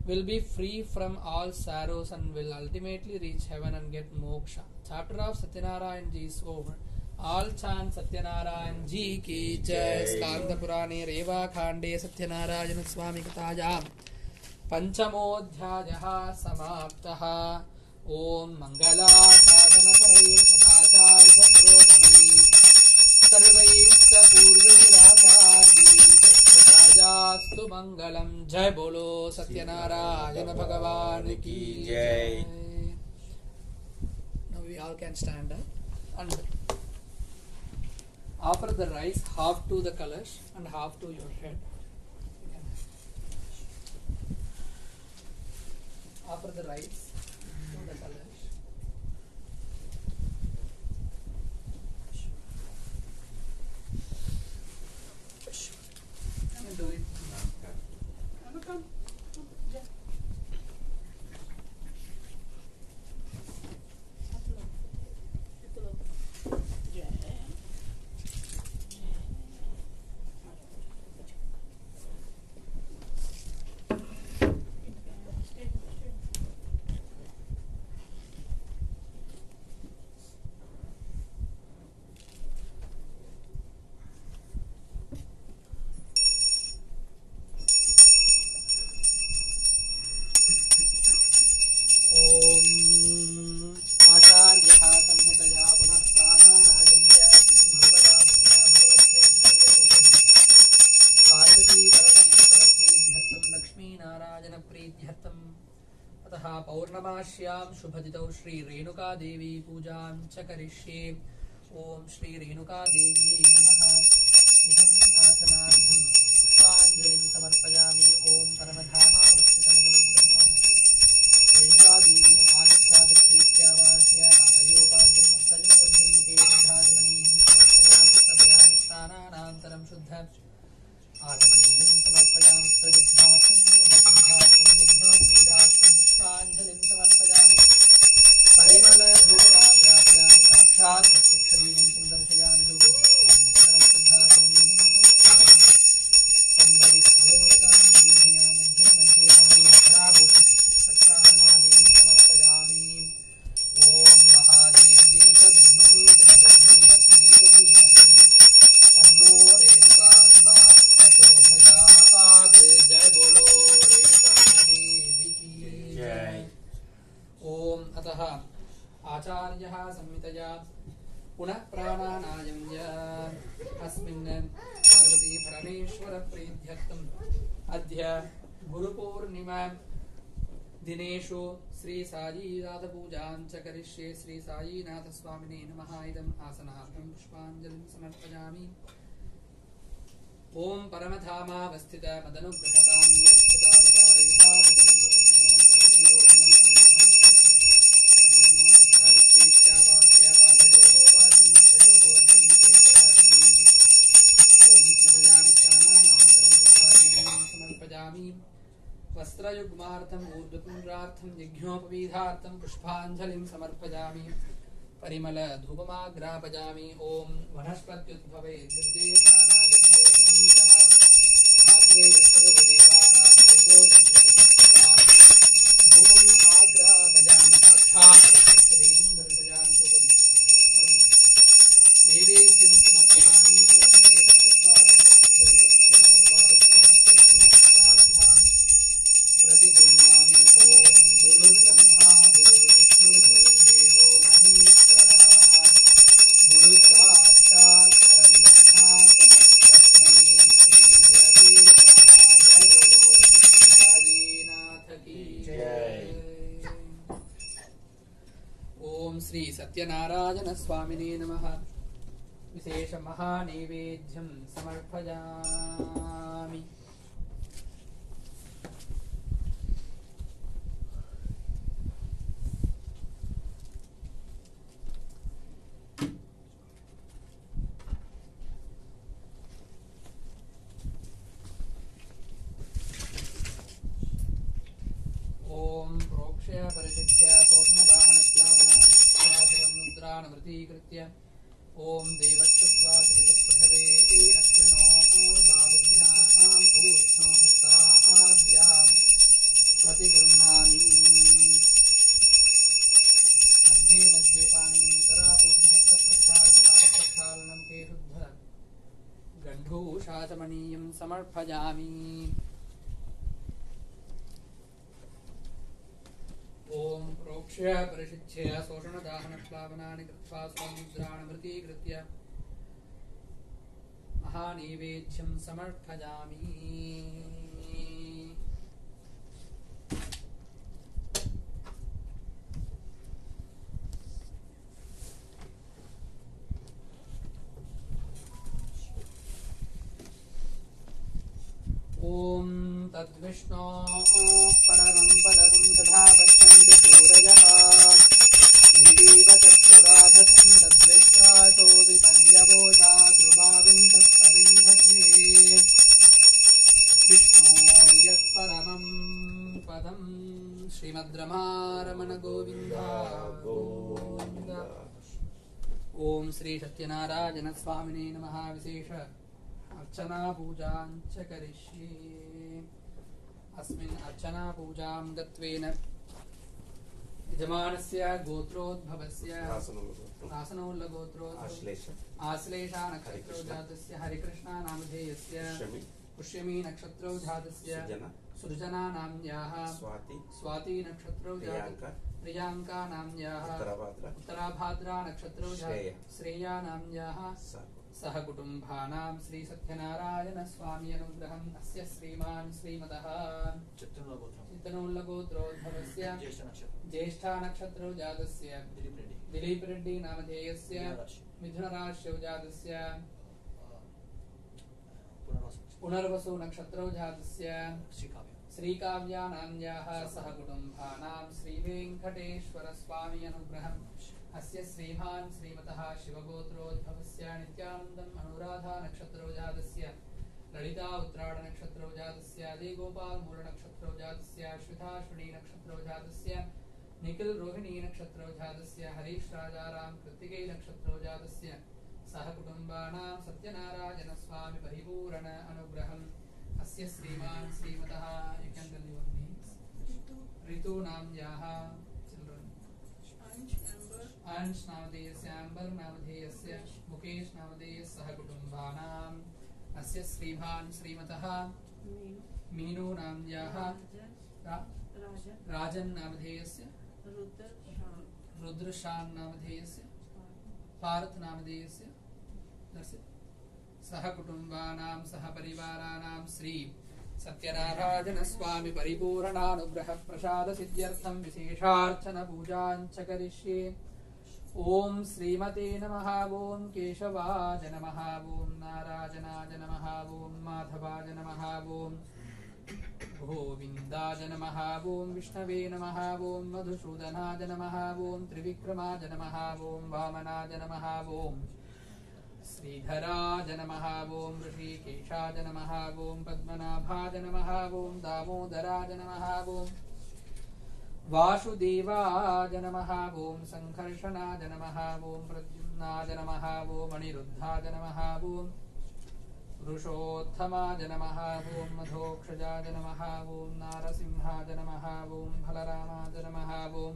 will be free from all sorrows and will ultimately reach heaven and get moksha. Chapter of Sathyanarayan ji is over. All chant Sathyanarayan ji ki jai. Skanda Purane Reva Khande Satyanarayana Swami Katayam Panchamodhyayaha Samaptaha. Om Mangala Sadhana Parair Mathacharya Prodhamai Sarvaista Purvairakardi Sathyajastu Mangalam. Jai Bolo Satyanarayana Bhagavan ki jai. Now we all can stand up and offer the rice half to the Kalash and half to your head. offer the rites to the Kalash. And do it. Come. Yeah. आचार्यः संहितया पुनः प्राणानायं व्याप्तं भगवदाज्ञया भगवत्कैङ्कर्यरूपं पार्वती परमेश्वरप्रीत्यर्थं लक्ष्मीनारायणप्रीत्यर्थम् अतः पौर्णमास्यां शुभदितौ श्रीरेणुकादेवी पूजां च करिष्ये। ॐ श्रीरेणुकादेव्यै नमः। इदम् आसनार्थं पुष्पाञ्जलिं समर्पयामि। ॐ परमधामावस्थितमदनुग्रहताम् रेणुकादेवीम् आगच्छागच्छेत्यावाह्य पादयोपाद्यं मुक्तयोर्जन्मुखे शुद्धाचमनीं समर्पयामि। स्तवयामि स्नानानन्तरं शुद्ध आचमनीं समर्पयामि। प्रयुद्धार्थं पूर्णसिद्धार्थं यज्ञोपवीतार्थं पुष्पाञ्जलिं समर्पयामि। परिमलधूपमाग्रापयामि। साक्षात् प्रत्यक्षदीपं दर्शयामि। धूपदीपानन्तरं शुद्धाचमनीं समर्पयामि। सम्भवितफलोदकां दीर्घया मध्ये मध्ये वाणीं धराभूषणं प्रक्षालनादीं समर्पयामि। ॐ महादेव्यै च विद्महे जगद्धिपत्न्यै च धीमहि तन्नो रेणुकाम्बा प्रचोदयात्। जय बोलो रेणुका देवी की जय। ॐ अतः आचार्यः संहितया पुनः प्राणानायं च अस्मिन् पार्वती परमेश्वरप्रीत्यर्थम् अद्य गुरुपूर्णिमा दिनेषु श्री सायीनाथपूजां च करिष्ये। श्री सायीनाथस्वामिने नमः। इदम् आसनार्थं पुष्पाञ्जलिं समर्पयामि। ॐ परमधामावस्थित मदनुग्रहतां यच्छतावतारयिता भजनं प्रसिद्धिजनं प्रसिद्धीरो नमः समर्पयामि। वस्त्रयुग्मार्थं ऊर्ध्वपुण्ड्रार्थं यज्ञोपवीतार्थं पुष्पाञ्जलिं समर्पयामि। परिमलधूपमाग्रापयामि। ॐ वनस्पत्युद्भवे दुर्गे स्नानागन्धे सुगन्धः आग्रे यत्सर्वदेवानां धूपोऽयं प्रतिष्ठिताम् धूपम् आग्रापयामि। साक्षात् प्रत्यक्षदीं दर्शयामि। धूपदीपानन्तरं नैवेद्यं समर्पयामि। ॐ देवस्तस्वादित्युदरे अश्विनोर्बाहुभ्यां कृष्णोक्ताभ्यां प्रतिगृह्णामि। ॐ गुरुर्ब्रह्मा गुरुर्विष्णुः गुरुर्देवो महेश्वरः गुरुसाक्षात् परं ब्रह्म तस्मै श्री गुरवे नमः। जय बोलो श्री साईनाथ की जय। ॐ श्री सत्यनारायण स्वामिने नमः। विशेष महानैवेद्यं समर्पयामि। ॐ प्रोक्ष्य परिशिष्य शोषणदाहनप्लावनामुद्राणवृतीकृत्य ॐ देवश्चत्वासुप्रभवे अश्विनो बाहुभ्याम् ऊष्णो हस्ताभ्याम् प्रतिगृह्णामि। मध्ये मध्ये पाणिं तरापूर्णहस्तप्रक्षालनं के शुद्ध गण्डूषाचमनीयं समर्पयामि। ॐ प्रोक्ष्य परिशिच्य शोषणदाहनप्लावनानि कृत्वा स्वमुद्राणमृतीकृत्य महानैवेद्यं समर्पयामि। ॐ ॐ तद्विष्णो परमं पदं तथा पश्यन्ति सूरयः विधिव चक्षुराधतं तद्विप्राशो विपन्यवोधा द्रुवागुं तत्सविन्धते विष्णोर्यत्परमं पदं श्रीमद्रमारमण गोविन्द गोविन्द। ओम श्री सत्यनारायण स्वामिने नमः। विशेष अर्चना पूजां च करिष्ये। अस्मिन् अर्चना पूजां गत्वेन यजमानस्य गोत्रोद्भवस्य आश्लेषा नक्षत्रो जातस्य हरिकृष्णा नामधेयस्य पुष्यमी नक्षत्रो जातस्य सृजना नाम्न्याः स्वाति नक्षत्रो जातस्य प्रियांका नाम्न्याः उत्तराभाद्रा नक्षत्रो श्रेया नाम्न्याः सह कुटुम्बानां श्री सत्यनारायण स्वामी अनुग्रहम् अस्य श्रीमान् श्रीमतः चित्तनोल्लगोत्रोद्भवस्य ज्येष्ठा नक्षत्रो जातस्य दिलीप रेड्डी नामधेयस्य मिथुनराश्यौ जातस्य पुनर्वसु नक्षत्रो जातस्य श्रीकाव्या नाम्न्याः सह कुटुम्बानां श्री वेंकटेश्वर स्वामी अनुग्रहम् अस्य श्रीमान् श्रीमतः शिवगोत्रोद्भवस्य नित्यानन्दम् अनुराधा नक्षत्रो जातस्य ललिता उत्तरायण नक्षत्रो जातस्य अजयगोपाल मूल नक्षत्रो जातस्य श्वेताश्विनी नक्षत्रो जातस्य निखिल रोहिणी नक्षत्रो जातस्य हरीश राजाराम कृत्तिकै नक्षत्रो जातस्य सह कुटुम्बानां सत्यनारायण स्वामी परिपूर्ण अनुग्रहम् अस्य श्रीमान् श्रीमतः ऋतु नाम्न्याः अंश नामधेयस्य अंबर नामधेयस्य मुकेश नामधेयस्य सह कुटुम्बानाम् अस्य श्रीमान् श्रीमतः मीनू नाम्न्याः राजन् नामधेयस्य रुद्रशान् नामधेयस्य पार्थ नामधेयस्य सह कुटुम्बानां सह परिवाराणां श्री सत्यनारायण स्वामी परिपूर्णानुग्रह प्रसाद सिद्ध्यर्थं विशेषार्चन पूजां च करिष्ये। ओम श्रीमते नमः। ओम केशवाय नमः। ओम नारायणाय नमः। ओम माधवाय नमः। ओम गोविन्दाय नमः। ओम विष्णवे नमः। ओम मधुसूदनाय नमः। ओम त्रिविक्रमाय नमः। ओम वामनाय नमः। ओम श्रीधराय नमः। ओम ऋषिकेशाय नमः। ओम पद्मनाभाय नमः। ओम दामोदराय नमः। ओम वासुदेवाय नमः। ओम संकर्षणाय नमः। ओम प्रद्युम्नाय नमः। ओम अनिरुद्धाय नमः। ओम पुरुषोत्तमाय नमः। ओम मधोक्षजाय नमः। ओम नारसिंहाय नमः। ओम बलरामाय नमः। ओम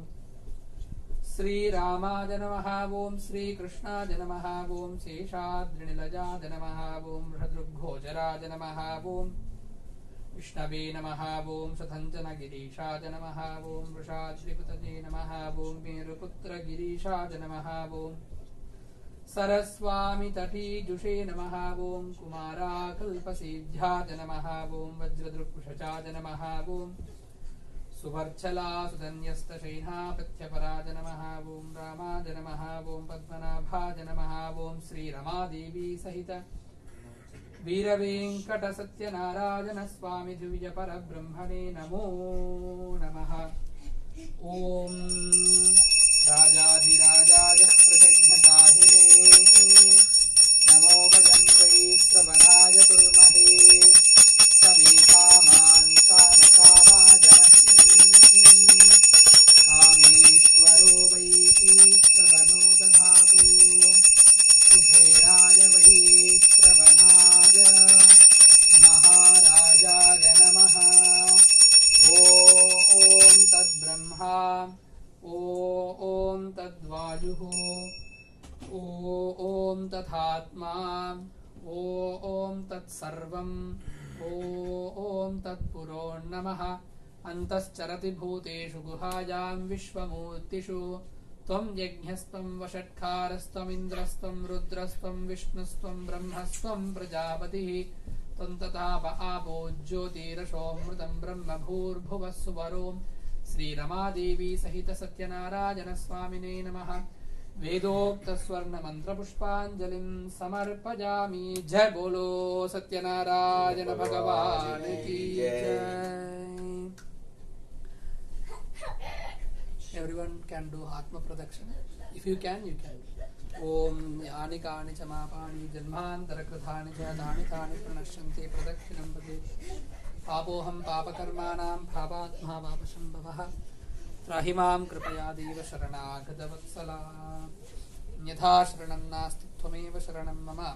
श्रीरामाय नमः। ओम श्रीकृष्णाय नमः। ओम शेषाद्रिनिलजाय नमः। ओम षड्रुघोचराय नमः। ओम विष्णवे नमः। ओम शतञ्जनगिरीशाय नमः। ओम वृषाद्रिपतये नमः। ओम मेरुपुत्रगिरीशाय नमः। ओम सरस्वामितटीजुषे नमः। ओम कुमाराकल्पसेव्याय नमः। ओम वज्रदृक्कुशचाय नमः। ओम सुवर्चलासुधन्यस्तशैनापथ्यपराय नमः। ओम रामाय नमः। ओम पद्मनाभाय नमः। ओम श्रीरमादेवी सहित वीरवेंकट सत्यनारायण स्वामी दिव्य परब्रह्मणे नमो नमः। ओम राजाधिराजाय प्रसज्ञताहिने नमो वयं वै श्रवणाय कुर्महे समे कामान् कामेश्वरो वै श्रवणो दधातु कुबेराय वै श्रवणाय महाराजाय नमः। ओम तद्ब्रह्मा ओम तद्वायुः ओम तथात्मा ओम तत्सर्वम् ओम तत्पुरो नमः। अन्तश्चरति भूतेषु गुहायां विश्वमूर्तिषु त्वं यज्ञस्त्वं वषट्कारस्त्वम् इन्द्रस्त्वं रुद्रस्त्वं विष्णुस्त्वं ब्रह्मस्त्वं प्रजापतिः त्वं तथाप आपो ज्योतिरसोऽमृतं ब्रह्म भूर्भुवः सुवरो श्रीरमादेवी सहित सत्यनारायण स्वामिने नमः। वेदोक्तस्वर्णमन्त्रपुष्पाञ्जलिं समर्पयामि। जय बोलो सत्यनारायण भगवान की जय। Everyone can do Atma Pradakshina. If you can, you can. Om yani kani cha mapani janmantarakruthani cha dani thani pranashanti pradakṣinam pade. Papoham papakarmanam bhavatma vapashambhavah. Trahimam kripaya deva sharanagadavatsalah. Nyatha sharanam nasti tvameva sharanam mama.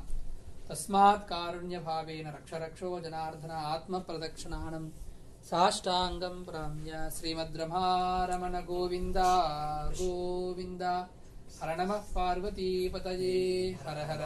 Tasmat karunya bhavena raksha raksho janardhana atma pradakṣinanam. साष्टांगं प्रणम्य श्रीमद्रमारमण गोविंद गोविंद हर नमः पार्वती पतये हर हर